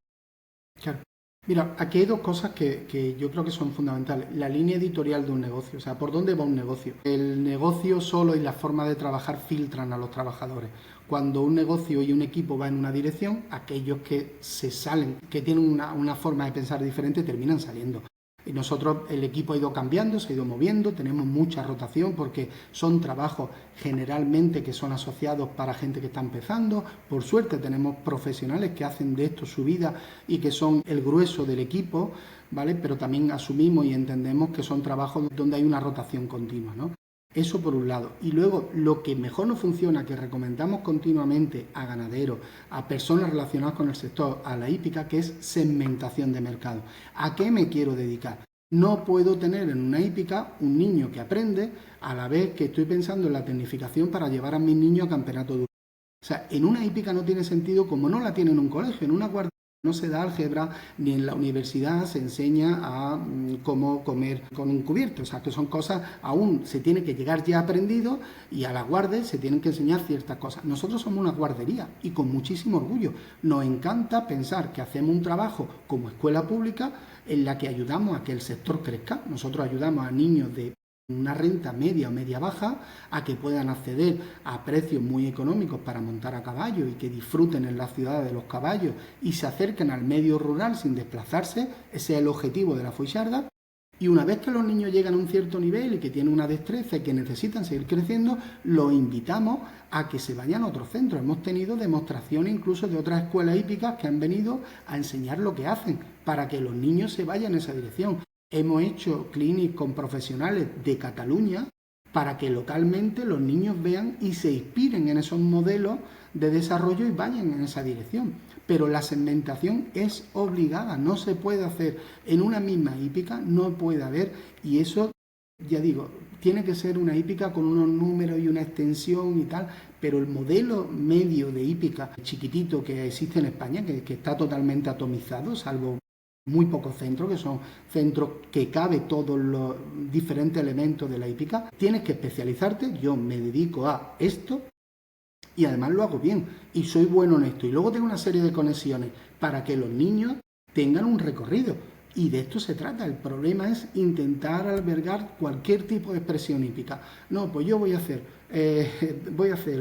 Claro. Mira, aquí hay dos cosas que yo creo que son fundamentales. La línea editorial de un negocio, o sea, ¿por dónde va un negocio? El negocio solo y la forma de trabajar filtran a los trabajadores. Cuando un negocio y un equipo va en una dirección, aquellos que se salen, que tienen una forma de pensar diferente, terminan saliendo. Y nosotros, el equipo ha ido cambiando, se ha ido moviendo, tenemos mucha rotación porque son trabajos generalmente que son asociados para gente que está empezando. Por suerte tenemos profesionales que hacen de esto su vida y que son el grueso del equipo, ¿vale? Pero también asumimos y entendemos que son trabajos donde hay una rotación continua, ¿no? Eso por un lado. Y luego, lo que mejor no funciona, que recomendamos continuamente a ganaderos, a personas relacionadas con el sector, a la hípica, que es segmentación de mercado. ¿A qué me quiero dedicar? No puedo tener en una hípica un niño que aprende a la vez que estoy pensando en la tecnificación para llevar a mis niños a campeonato de... O sea, en una hípica no tiene sentido como no la tiene en un colegio, en una guardería no se da álgebra, ni en la universidad se enseña a cómo comer con un cubierto. O sea, que son cosas, aún se tiene que llegar ya aprendido y a la guardia se tienen que enseñar ciertas cosas. Nosotros somos una guardería y con muchísimo orgullo. Nos encanta pensar que hacemos un trabajo como escuela pública en la que ayudamos a que el sector crezca. Nosotros ayudamos a niños de una renta media o media baja a que puedan acceder a precios muy económicos para montar a caballo y que disfruten en la ciudad de los caballos y se acerquen al medio rural sin desplazarse. Ese es el objetivo de la Foixarda. Y una vez que los niños llegan a un cierto nivel y que tienen una destreza y que necesitan seguir creciendo, los invitamos a que se vayan a otros centros. Hemos tenido demostraciones incluso de otras escuelas hípicas que han venido a enseñar lo que hacen para que los niños se vayan en esa dirección. Hemos hecho clinics con profesionales de Cataluña para que localmente los niños vean y se inspiren en esos modelos de desarrollo y vayan en esa dirección. Pero la segmentación es obligada, no se puede hacer en una misma hípica, no puede haber, y eso, ya digo, tiene que ser una hípica con unos números y una extensión y tal, pero el modelo medio de hípica chiquitito que existe en España, que está totalmente atomizado, salvo muy pocos centros, que son centros que cabe todos los diferentes elementos de la hípica, tienes que especializarte. Yo me dedico a esto y además lo hago bien y soy bueno en esto. Y luego tengo una serie de conexiones para que los niños tengan un recorrido. Y de esto se trata. El problema es intentar albergar cualquier tipo de expresión hípica. No, pues yo voy a hacer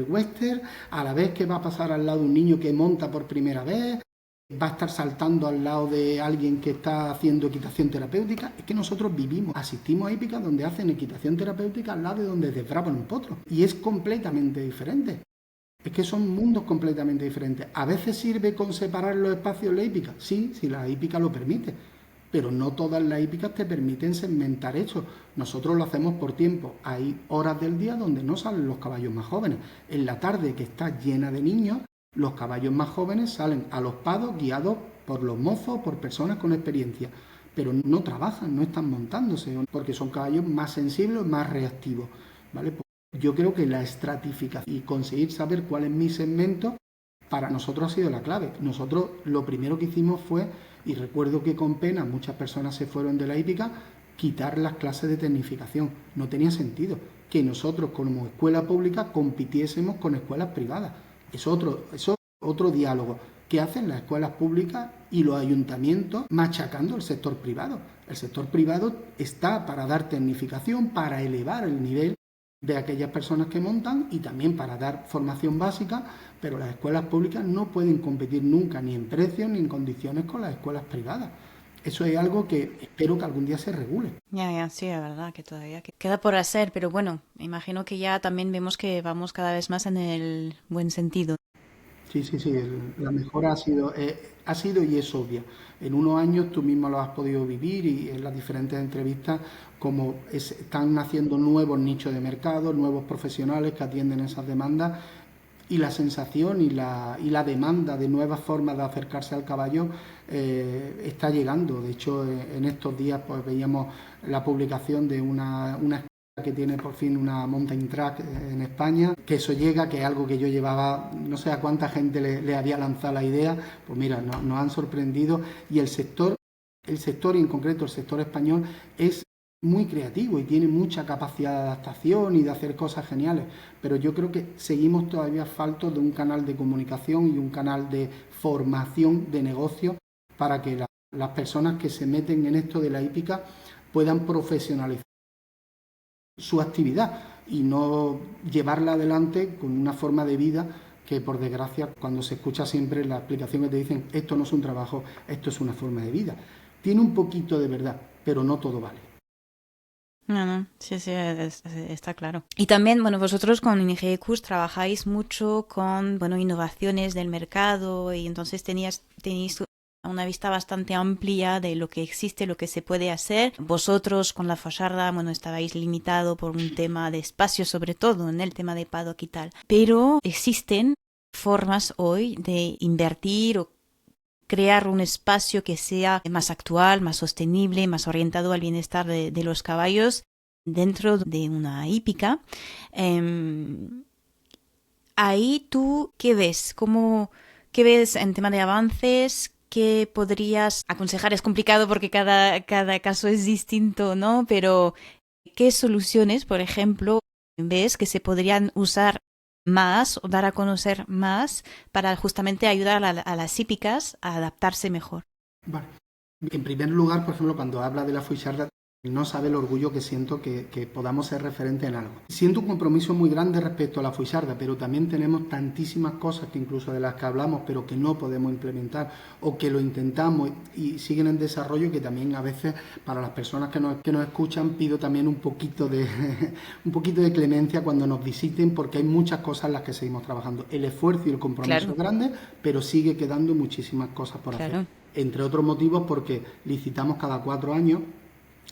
western a la vez que va a pasar al lado un niño que monta por primera vez, va a estar saltando al lado de alguien que está haciendo equitación terapéutica. Es que nosotros asistimos a hípicas donde hacen equitación terapéutica al lado de donde desbravan un potro. Y es completamente diferente. Es que son mundos completamente diferentes. A veces sirve con separar los espacios de la hípica. Sí, si la hípica lo permite. Pero no todas las hípicas te permiten segmentar eso. Nosotros lo hacemos por tiempo. Hay horas del día donde no salen los caballos más jóvenes. En la tarde, que está llena de niños, los caballos más jóvenes salen a los pados guiados por los mozos, por personas con experiencia. Pero no trabajan, no están montándose, porque son caballos más sensibles, más reactivos. ¿Vale? Yo creo que la estratificación y conseguir saber cuál es mi segmento para nosotros ha sido la clave. Nosotros lo primero que hicimos fue, y recuerdo que con pena muchas personas se fueron de la hípica, quitar las clases de tecnificación. No tenía sentido que nosotros como escuela pública compitiésemos con escuelas privadas. Es otro diálogo que hacen las escuelas públicas y los ayuntamientos machacando el sector privado. El sector privado está para dar tecnificación, para elevar el nivel de aquellas personas que montan y también para dar formación básica, pero las escuelas públicas no pueden competir nunca ni en precios ni en condiciones con las escuelas privadas. Eso es algo que espero que algún día se regule.
Ya, sí, es verdad que todavía queda por hacer, pero bueno, me imagino que ya también vemos que vamos cada vez más en el buen sentido.
Sí, la mejora ha sido y es obvia. En unos años tú mismo lo has podido vivir y en las diferentes entrevistas como están naciendo nuevos nichos de mercado, nuevos profesionales que atienden esas demandas y la sensación y la demanda de nuevas formas de acercarse al caballo está llegando. De hecho, en estos días pues veíamos la publicación de una que tiene por fin una mountain track en España, que eso llega, que es algo que yo llevaba, no sé a cuánta gente le había lanzado la idea, pues mira, nos han sorprendido y el sector y en concreto el sector español es muy creativo y tiene mucha capacidad de adaptación y de hacer cosas geniales, pero yo creo que seguimos todavía faltos de un canal de comunicación y un canal de formación de negocio para que las personas que se meten en esto de la hípica puedan profesionalizar su actividad y no llevarla adelante con una forma de vida que, por desgracia, cuando se escucha siempre la explicación que te dicen esto no es un trabajo, esto es una forma de vida. Tiene un poquito de verdad, pero no todo vale.
No, sí, está claro. Y también, bueno, vosotros con INGECUS trabajáis mucho con, bueno, innovaciones del mercado y entonces tenéis una vista bastante amplia de lo que existe, lo que se puede hacer. Vosotros con la Foixarda, bueno, estabais limitado por un tema de espacio, sobre todo en el tema de paddock y tal. Pero existen formas hoy de invertir o crear un espacio que sea más actual, más sostenible, más orientado al bienestar de los caballos dentro de una hípica. Ahí tú, ¿qué ves? ¿Qué ves en tema de avances? ¿Qué podrías aconsejar? Es complicado porque cada caso es distinto, ¿no? Pero ¿qué soluciones, por ejemplo, ves que se podrían usar más o dar a conocer más para justamente ayudar a las hípicas a adaptarse mejor?
Vale. En primer lugar, por ejemplo, cuando habla de la Foixarda, no sabe el orgullo que siento que podamos ser referentes en algo. Siento un compromiso muy grande respecto a la Foixarda, pero también tenemos tantísimas cosas que incluso de las que hablamos, pero que no podemos implementar o que lo intentamos y siguen en desarrollo, que también a veces para las personas que nos escuchan pido también un poquito de clemencia cuando nos visiten, porque hay muchas cosas en las que seguimos trabajando. El esfuerzo y el compromiso es grande, pero sigue quedando muchísimas cosas por hacer. Entre otros motivos porque licitamos cada 4 años.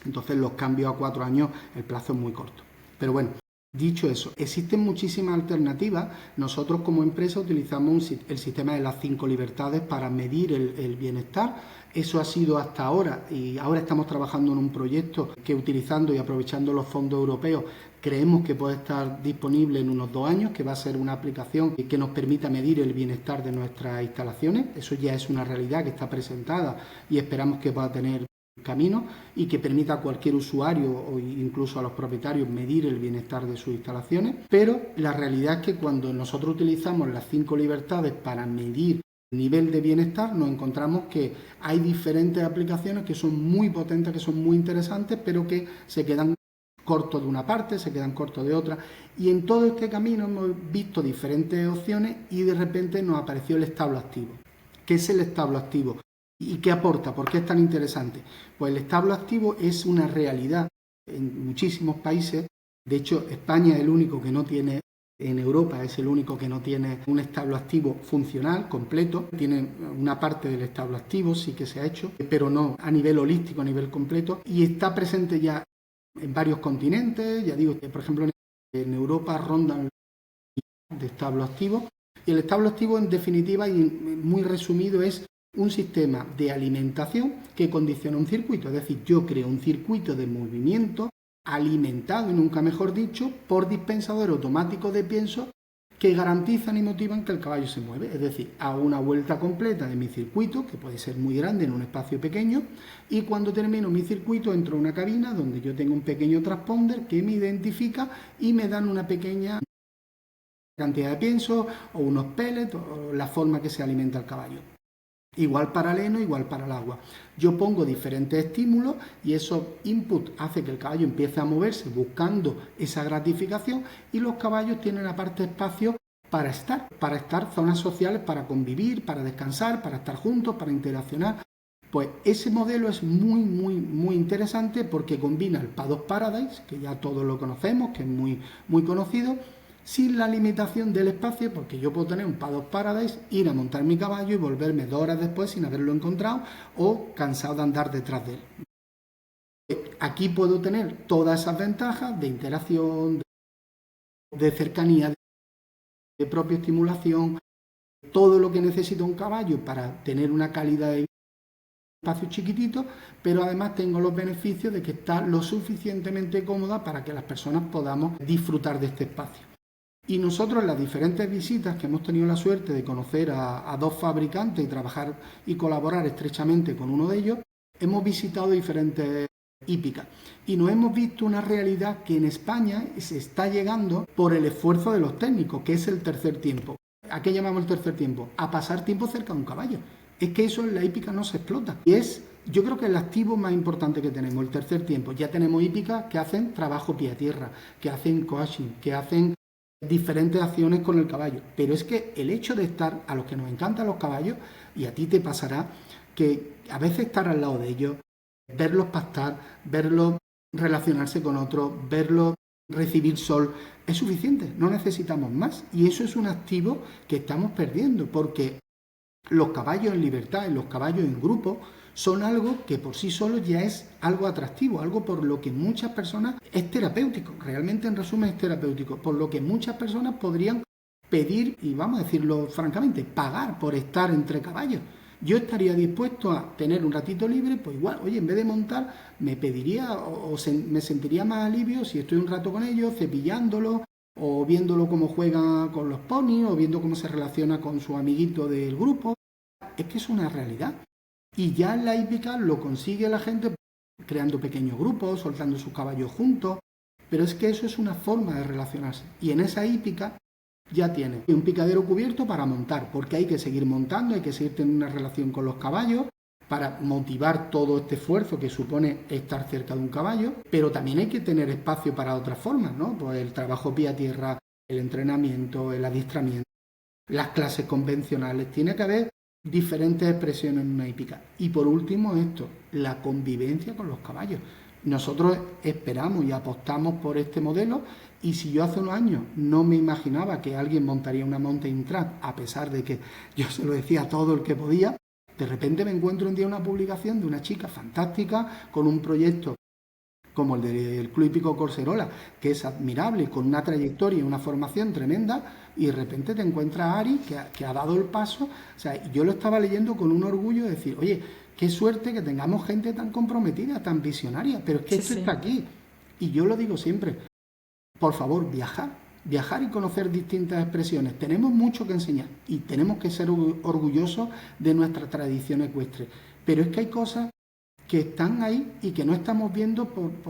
Entonces los cambios a 4 años, el plazo es muy corto. Pero bueno, Dicho eso, existen muchísimas alternativas. Nosotros como empresa utilizamos el sistema de las 5 libertades para medir el bienestar. Eso ha sido hasta ahora, y ahora estamos trabajando en un proyecto que, utilizando y aprovechando los fondos europeos, creemos que puede estar disponible en unos 2 años, que va a ser una aplicación que nos permita medir el bienestar de nuestras instalaciones. Eso ya es una realidad que está presentada y esperamos que pueda tener camino y que permita a cualquier usuario o incluso a los propietarios medir el bienestar de sus instalaciones. Pero la realidad es que cuando nosotros utilizamos las 5 libertades para medir el nivel de bienestar, nos encontramos que hay diferentes aplicaciones que son muy potentes, que son muy interesantes, pero que se quedan cortos de una parte, se quedan cortos de otra, y en todo este camino hemos visto diferentes opciones y de repente nos apareció el establo activo. ¿Qué es el establo activo? ¿Y qué aporta? ¿Por qué es tan interesante? Pues el establo activo es una realidad en muchísimos países. De hecho, España es el único que no tiene, en Europa es el único que no tiene un establo activo funcional, completo. Tiene una parte del establo activo, sí que se ha hecho, pero no a nivel holístico, a nivel completo. Y está presente ya en varios continentes. Ya digo que, por ejemplo, en Europa rondan de establo activo. Y el establo activo, en definitiva y muy resumido, es un sistema de alimentación que condiciona un circuito, es decir, yo creo un circuito de movimiento alimentado, y nunca mejor dicho, por dispensador automático de pienso que garantizan y motivan que el caballo se mueve, es decir, hago una vuelta completa de mi circuito, que puede ser muy grande en un espacio pequeño, y cuando termino mi circuito entro a una cabina donde yo tengo un pequeño transponder que me identifica y me dan una pequeña cantidad de pienso o unos pellets o la forma que se alimenta el caballo. Igual para el heno, igual para el agua. Yo pongo diferentes estímulos y esos inputs hacen que el caballo empiece a moverse buscando esa gratificación, y los caballos tienen aparte espacio para estar zonas sociales, para convivir, para descansar, para estar juntos, para interaccionar. Pues ese modelo es muy interesante porque combina el Paddock Paradise, que ya todos lo conocemos, que es muy conocido, sin la limitación del espacio, porque yo puedo tener un Paddock Paradise, ir a montar mi caballo y volverme 2 horas después sin haberlo encontrado o cansado de andar detrás de él. Aquí puedo tener todas esas ventajas de interacción, de cercanía, de propia estimulación, todo lo que necesita un caballo para tener una calidad de espacio chiquitito, pero además tengo los beneficios de que está lo suficientemente cómoda para que las personas podamos disfrutar de este espacio. Y nosotros, en las diferentes visitas que hemos tenido la suerte de conocer a 2 fabricantes y trabajar y colaborar estrechamente con uno de ellos, hemos visitado diferentes hípicas y nos hemos visto una realidad que en España se está llegando por el esfuerzo de los técnicos, que es el tercer tiempo. ¿A qué llamamos el tercer tiempo? A pasar tiempo cerca de un caballo. Es que eso en la hípica no se explota. Y yo creo que el activo más importante que tenemos, el tercer tiempo. Ya tenemos hípicas que hacen trabajo pie a tierra, que hacen coaching, que hacen diferentes acciones con el caballo, pero es que el hecho de estar, a los que nos encantan los caballos, y a ti te pasará, que a veces estar al lado de ellos, verlos pastar, verlos relacionarse con otros, verlos recibir sol, es suficiente, no necesitamos más, y eso es un activo que estamos perdiendo, porque los caballos en libertad y los caballos en grupo son algo que por sí solos ya es algo atractivo, algo por lo que muchas personas es terapéutico, realmente en resumen es terapéutico, por lo que muchas personas podrían pedir, y vamos a decirlo francamente, pagar por estar entre caballos. Yo estaría dispuesto a tener un ratito libre, pues igual, oye, en vez de montar, me pediría me sentiría más alivio si estoy un rato con ellos, cepillándolo, o viéndolo cómo juega con los ponis, o viendo cómo se relaciona con su amiguito del grupo. Es que es una realidad. Y ya en la hípica lo consigue la gente creando pequeños grupos, soltando sus caballos juntos, pero es que eso es una forma de relacionarse. Y en esa hípica ya tiene un picadero cubierto para montar, porque hay que seguir montando, hay que seguir teniendo una relación con los caballos para motivar todo este esfuerzo que supone estar cerca de un caballo, pero también hay que tener espacio para otras formas, ¿no? Pues el trabajo pie a tierra, el entrenamiento, el adiestramiento, las clases convencionales, tiene que haber diferentes expresiones en una hípica. Y por último esto, la convivencia con los caballos. Nosotros esperamos y apostamos por este modelo, y si yo hace unos años no me imaginaba que alguien montaría una mountain trap, a pesar de que yo se lo decía a todo el que podía, de repente me encuentro un día una publicación de una chica fantástica con un proyecto como el del Club Hípico Corserola, que es admirable, con una trayectoria y una formación tremenda, y de repente te encuentras a Ari, que ha dado el paso. O sea, yo lo estaba leyendo con un orgullo de decir, oye, qué suerte que tengamos gente tan comprometida, tan visionaria, pero es que
Sí,
esto
sí.
está aquí. Y yo lo digo siempre, por favor, viajar y conocer distintas expresiones. Tenemos mucho que enseñar y tenemos que ser orgullosos de nuestra tradición ecuestre. Pero es que hay cosas que están ahí y que no estamos viendo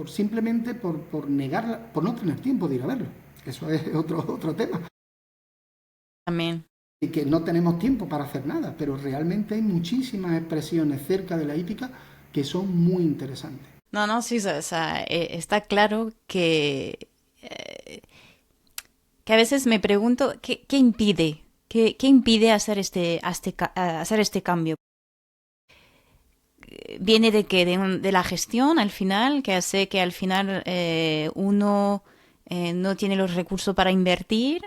simplemente por negarla, por no tener tiempo de ir a verlo. Eso es otro tema.
También.
Y que no tenemos tiempo para hacer nada, pero realmente hay muchísimas expresiones cerca de la hípica que son muy interesantes.
No, no, sí, o sea, está claro eh, que a veces me pregunto qué impide, qué impide hacer hacer este cambio. Viene de que de la gestión al final, que hace que al final uno no tiene los recursos para invertir,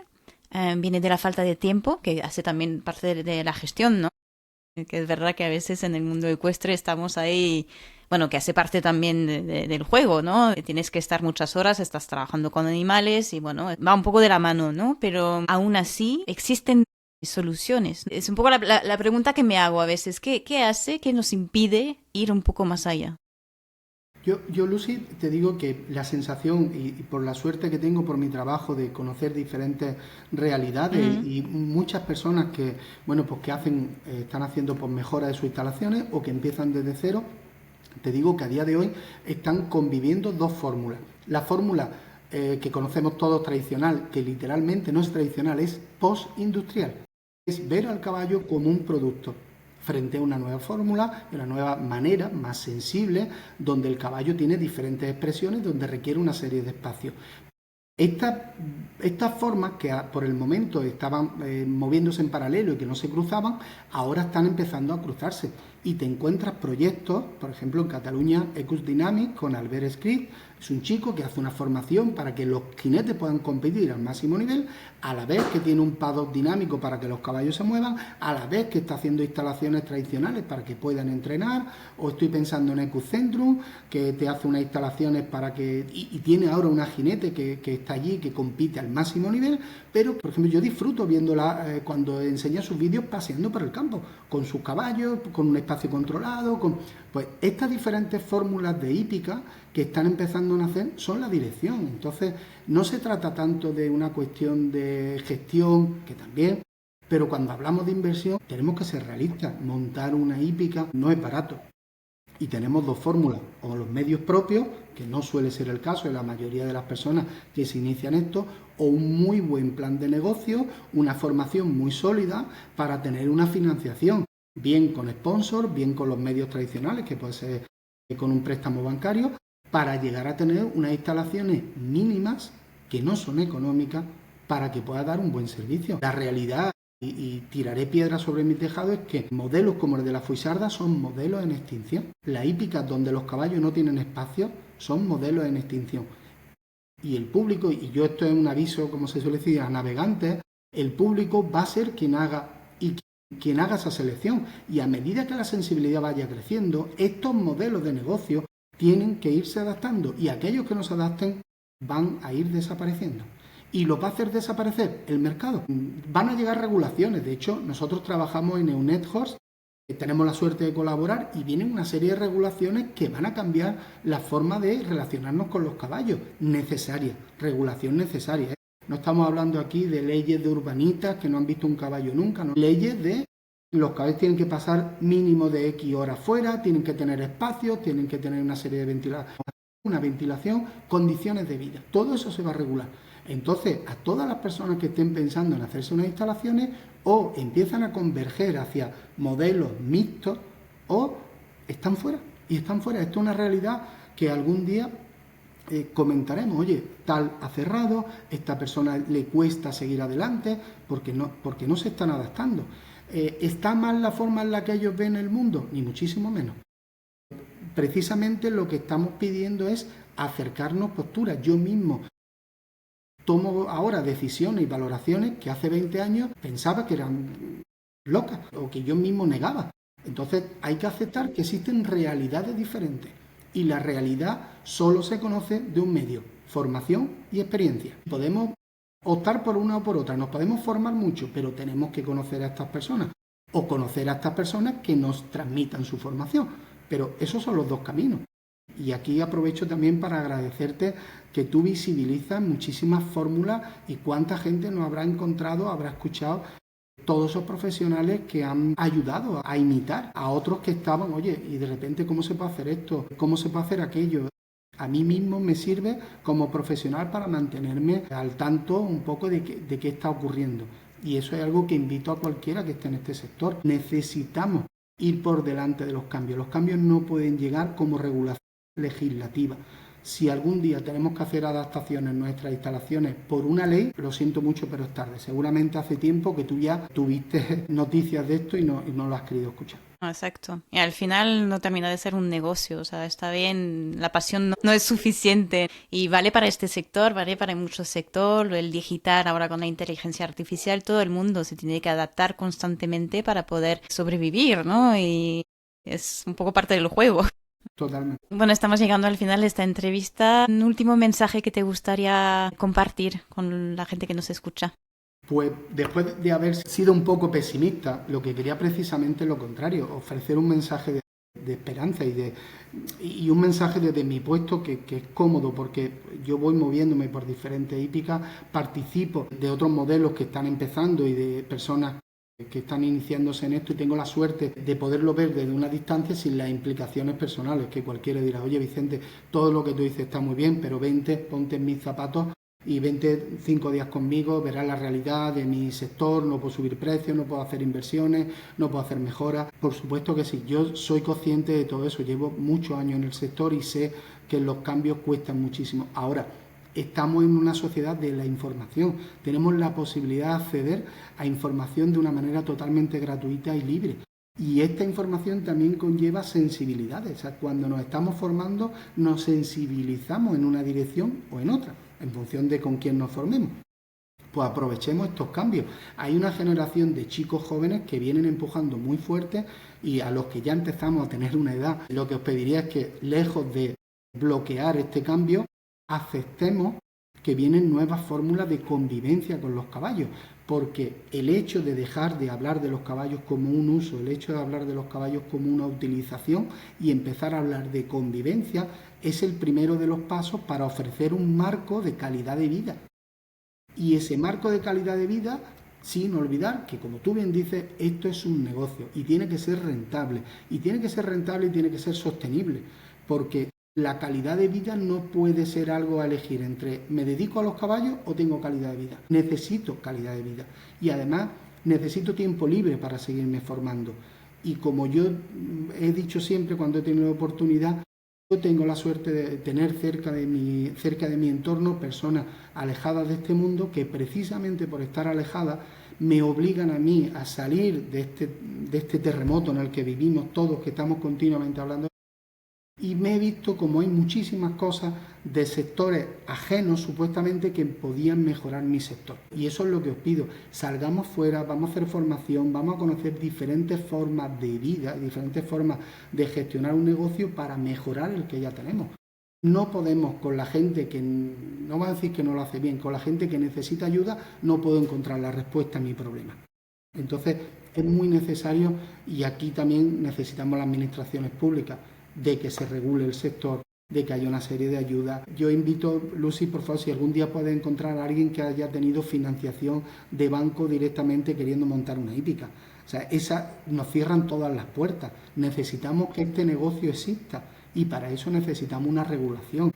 viene de la falta de tiempo, que hace también parte de la gestión, ¿no? Que es verdad que a veces en el mundo ecuestre estamos ahí, bueno, que hace parte también del juego, ¿no? Tienes que estar muchas horas, estás trabajando con animales y bueno, va un poco de la mano, ¿no? Pero aún así existen soluciones. Es un poco la pregunta que me hago a veces. ¿Qué hace que nos impide ir un poco más allá?
Yo, Lucy, te digo que la sensación y por la suerte que tengo por mi trabajo de conocer diferentes realidades
Ujú.
y muchas personas que, bueno, pues que están haciendo pues, mejoras de sus instalaciones o que empiezan desde cero, te digo que a día de hoy están conviviendo dos fórmulas. La fórmula que conocemos todos tradicional, que literalmente no es tradicional, es post-industrial. Es ver al caballo como un producto frente a una nueva fórmula, una nueva manera más sensible, donde el caballo tiene diferentes expresiones, donde requiere una serie de espacios. Estas formas que por el momento estaban moviéndose en paralelo y que no se cruzaban, ahora están empezando a cruzarse. Y te encuentras proyectos, por ejemplo en Cataluña, Ecus Dynamics con Albert Script, es un chico que hace una formación para que los jinetes puedan competir al máximo nivel, a la vez que tiene un paddock dinámico para que los caballos se muevan, a la vez que está haciendo instalaciones tradicionales para que puedan entrenar, o estoy pensando en Ecus Centrum, que te hace unas instalaciones para que... Y tiene ahora una jinete que está allí, que compite al máximo nivel, pero, por ejemplo, yo disfruto viéndola cuando enseña sus vídeos paseando por el campo, con sus caballos, con un espacio controlado, Pues estas diferentes fórmulas de hípica que están empezando a nacer son la dirección. Entonces, no se trata tanto de una cuestión de gestión, que también, pero cuando hablamos de inversión tenemos que ser realistas. Montar una hípica no es barato. Y tenemos dos fórmulas, o los medios propios, que no suele ser el caso de la mayoría de las personas que se inician esto, o un muy buen plan de negocio, una formación muy sólida para tener una financiación, bien con sponsor, bien con los medios tradicionales, que puede ser con un préstamo bancario, para llegar a tener unas instalaciones mínimas que no son económicas para que pueda dar un buen servicio. La realidad, y tiraré piedras sobre mi tejado, es que modelos como el de la Fuisarda son modelos en extinción. Las hípicas donde los caballos no tienen espacio son modelos en extinción. Y el público, y yo esto es un aviso, como se suele decir, a navegantes, el público va a ser quien haga esa selección. Y a medida que la sensibilidad vaya creciendo, estos modelos de negocio tienen que irse adaptando y aquellos que no se adapten van a ir desapareciendo. ¿Y lo va a hacer desaparecer el mercado? Van a llegar regulaciones. De hecho, nosotros trabajamos en Eunet Horse, tenemos la suerte de colaborar y vienen una serie de regulaciones que van a cambiar la forma de relacionarnos con los caballos. Necesaria, regulación necesaria. No estamos hablando aquí de leyes de urbanitas que no han visto un caballo nunca, no. Leyes de los caballos tienen que pasar mínimo de X horas fuera, tienen que tener espacios, tienen que tener una serie de ventilación, condiciones de vida. Todo eso se va a regular. Entonces, a todas las personas que estén pensando en hacerse unas instalaciones, o empiezan a converger hacia modelos mixtos, o están fuera. Y están fuera. Esto es una realidad que algún día comentaremos. Oye, tal ha cerrado, esta persona le cuesta seguir adelante porque no se están adaptando. ¿Está mal la forma en la que ellos ven el mundo? Ni muchísimo menos. Precisamente lo que estamos pidiendo es acercarnos posturas. Yo mismo tomo ahora decisiones y valoraciones que hace 20 años pensaba que eran locas o que yo mismo negaba. Entonces hay que aceptar que existen realidades diferentes Y la realidad solo se conoce de un medio: formación y experiencia. Podemos optar por una o por otra, nos podemos formar mucho, pero tenemos que conocer a estas personas o conocer a estas personas que nos transmitan su formación. Pero esos son los dos caminos. Y aquí aprovecho también para agradecerte que tú visibilizas muchísimas fórmulas y cuánta gente nos habrá encontrado, habrá escuchado todos esos profesionales que han ayudado a imitar a otros que estaban, oye, y de repente, ¿cómo se puede hacer esto? ¿Cómo se puede hacer aquello? A mí mismo me sirve como profesional para mantenerme al tanto un poco de qué está ocurriendo. Y eso es algo que invito a cualquiera que esté en este sector. Necesitamos ir por delante de los cambios. Los cambios no pueden llegar como regulación legislativa. Si algún día tenemos que hacer adaptaciones en nuestras instalaciones por una ley, lo siento mucho, pero es tarde. Seguramente hace tiempo que tú ya tuviste noticias de esto y no lo has querido escuchar.
Exacto. Y al final no termina de ser un negocio, o sea, está bien, la pasión no es suficiente y vale para este sector, vale para mucho sector, el digital, ahora con la inteligencia artificial, todo el mundo se tiene que adaptar constantemente para poder sobrevivir, ¿no? Y es un poco parte del juego.
Totalmente.
Bueno, estamos llegando al final de esta entrevista. Un último mensaje que te gustaría compartir con la gente que nos escucha.
Pues después de haber sido un poco pesimista, lo que quería precisamente es lo contrario: ofrecer un mensaje de esperanza y un mensaje desde mi puesto que es cómodo, porque yo voy moviéndome por diferentes hípicas, participo de otros modelos que están empezando y de personas que están iniciándose en esto, y tengo la suerte de poderlo ver desde una distancia sin las implicaciones personales, que cualquiera dirá, oye Vicente, todo lo que tú dices está muy bien, pero vente, ponte en mis zapatos y vente 5 días conmigo, verás la realidad de mi sector, no puedo subir precios, no puedo hacer inversiones, no puedo hacer mejoras. Por supuesto que sí, yo soy consciente de todo eso, llevo muchos años en el sector y sé que los cambios cuestan muchísimo. Ahora, estamos en una sociedad de la información, tenemos la posibilidad de acceder a información de una manera totalmente gratuita y libre. Y esta información también conlleva sensibilidades, o sea, cuando nos estamos formando nos sensibilizamos en una dirección o en otra, en función de con quién nos formemos. Pues aprovechemos estos cambios. Hay una generación de chicos jóvenes que vienen empujando muy fuerte, y a los que ya empezamos a tener una edad, lo que os pediría es que, lejos de bloquear este cambio, aceptemos que vienen nuevas fórmulas de convivencia con los caballos, porque el hecho de dejar de hablar de los caballos como un uso, el hecho de hablar de los caballos como una utilización y empezar a hablar de convivencia, es el primero de los pasos para ofrecer un marco de calidad de vida. Y ese marco de calidad de vida, sin olvidar que, como tú bien dices, esto es un negocio y tiene que ser rentable. Y tiene que ser rentable y tiene que ser sostenible, porque la calidad de vida no puede ser algo a elegir entre me dedico a los caballos o tengo calidad de vida. Necesito calidad de vida y además necesito tiempo libre para seguirme formando. Y como yo he dicho siempre cuando he tenido oportunidad, yo tengo la suerte de tener cerca de mi entorno personas alejadas de este mundo que, precisamente por estar alejadas, me obligan a mí a salir de este terremoto en el que vivimos todos, que estamos continuamente hablando. Y me he visto como hay muchísimas cosas de sectores ajenos supuestamente que podían mejorar mi sector. Y eso es lo que os pido: salgamos fuera, vamos a hacer formación, vamos a conocer diferentes formas de vida, diferentes formas de gestionar un negocio para mejorar el que ya tenemos. No podemos, con la gente que, no va a decir que no lo hace bien, con la gente que necesita ayuda, no puedo encontrar la respuesta a mi problema. Entonces es muy necesario, y aquí también necesitamos las administraciones públicas, de que se regule el sector, de que haya una serie de ayudas. Yo invito, Lucy, por favor, si algún día puedes encontrar a alguien que haya tenido financiación de banco directamente queriendo montar una hípica. O sea, nos cierran todas las puertas. Necesitamos que este negocio exista y para eso necesitamos una regulación.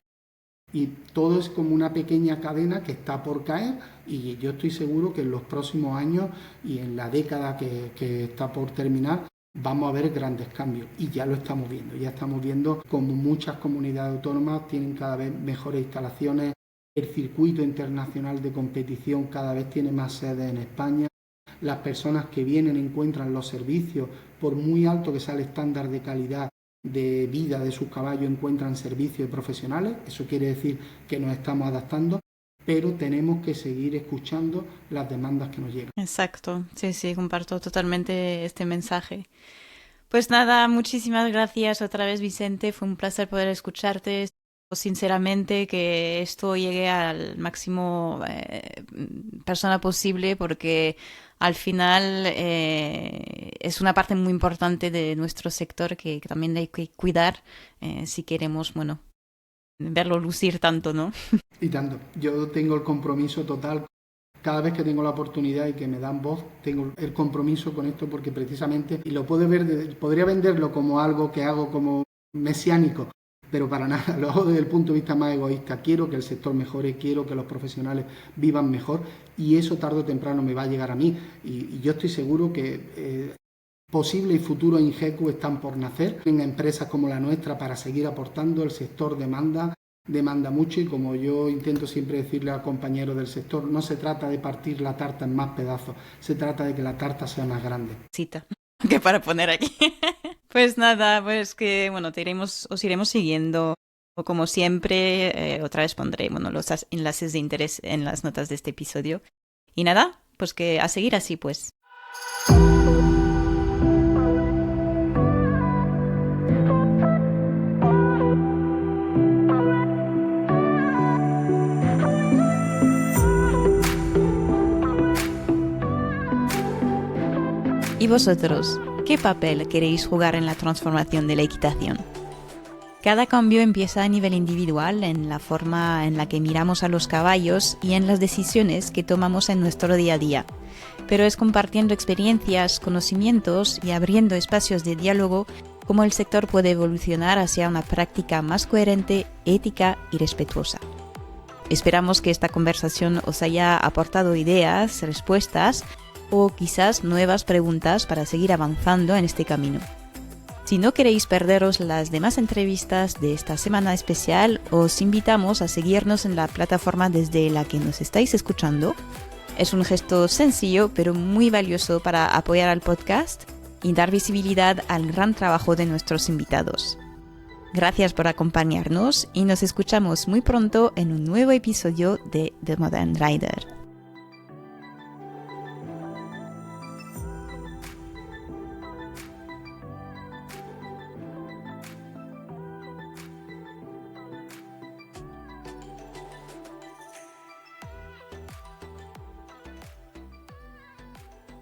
Y todo es como una pequeña cadena que está por caer, y yo estoy seguro que en los próximos años y en la década que está por terminar vamos a ver grandes cambios, y ya lo estamos viendo como muchas comunidades autónomas tienen cada vez mejores instalaciones, el circuito internacional de competición cada vez tiene más sedes en España, las personas que vienen encuentran los servicios, por muy alto que sea el estándar de calidad de vida de sus caballos, encuentran servicios profesionales. Eso quiere decir que nos estamos adaptando, pero tenemos que seguir escuchando las demandas que nos llegan.
Exacto, sí, comparto totalmente este mensaje. Pues nada, muchísimas gracias otra vez, Vicente. Fue un placer poder escucharte. Sinceramente, que esto llegue al máximo persona posible, porque al final es una parte muy importante de nuestro sector que también hay que cuidar si queremos, bueno, verlo lucir tanto, ¿no?
Y tanto. Yo tengo el compromiso total. Cada vez que tengo la oportunidad y que me dan voz, tengo el compromiso con esto porque precisamente, y lo puedo ver, podría venderlo como algo que hago como mesiánico, pero para nada, lo hago desde el punto de vista más egoísta. Quiero que el sector mejore, quiero que los profesionales vivan mejor y eso tarde o temprano me va a llegar a mí. Y yo estoy seguro que posible y futuro Ingecu están por nacer en empresas como la nuestra para seguir aportando. El sector demanda mucho y como yo intento siempre decirle a compañeros del sector, no se trata de partir la tarta en más pedazos, se trata de que la tarta sea más grande.
Cita, que para poner aquí. Pues nada, pues que bueno, os iremos siguiendo. Como siempre, otra vez pondré los enlaces de interés en las notas de este episodio. Y nada, pues que a seguir así pues. ¿Y vosotros, qué papel queréis jugar en la transformación de la equitación? Cada cambio empieza a nivel individual, en la forma en la que miramos a los caballos y en las decisiones que tomamos en nuestro día a día. Pero es compartiendo experiencias, conocimientos y abriendo espacios de diálogo como el sector puede evolucionar hacia una práctica más coherente, ética y respetuosa. Esperamos que esta conversación os haya aportado ideas, respuestas o quizás nuevas preguntas para seguir avanzando en este camino. Si no queréis perderos las demás entrevistas de esta semana especial, os invitamos a seguirnos en la plataforma desde la que nos estáis escuchando. Es un gesto sencillo pero muy valioso para apoyar al podcast y dar visibilidad al gran trabajo de nuestros invitados. Gracias por acompañarnos y nos escuchamos muy pronto en un nuevo episodio de The Modern Rider.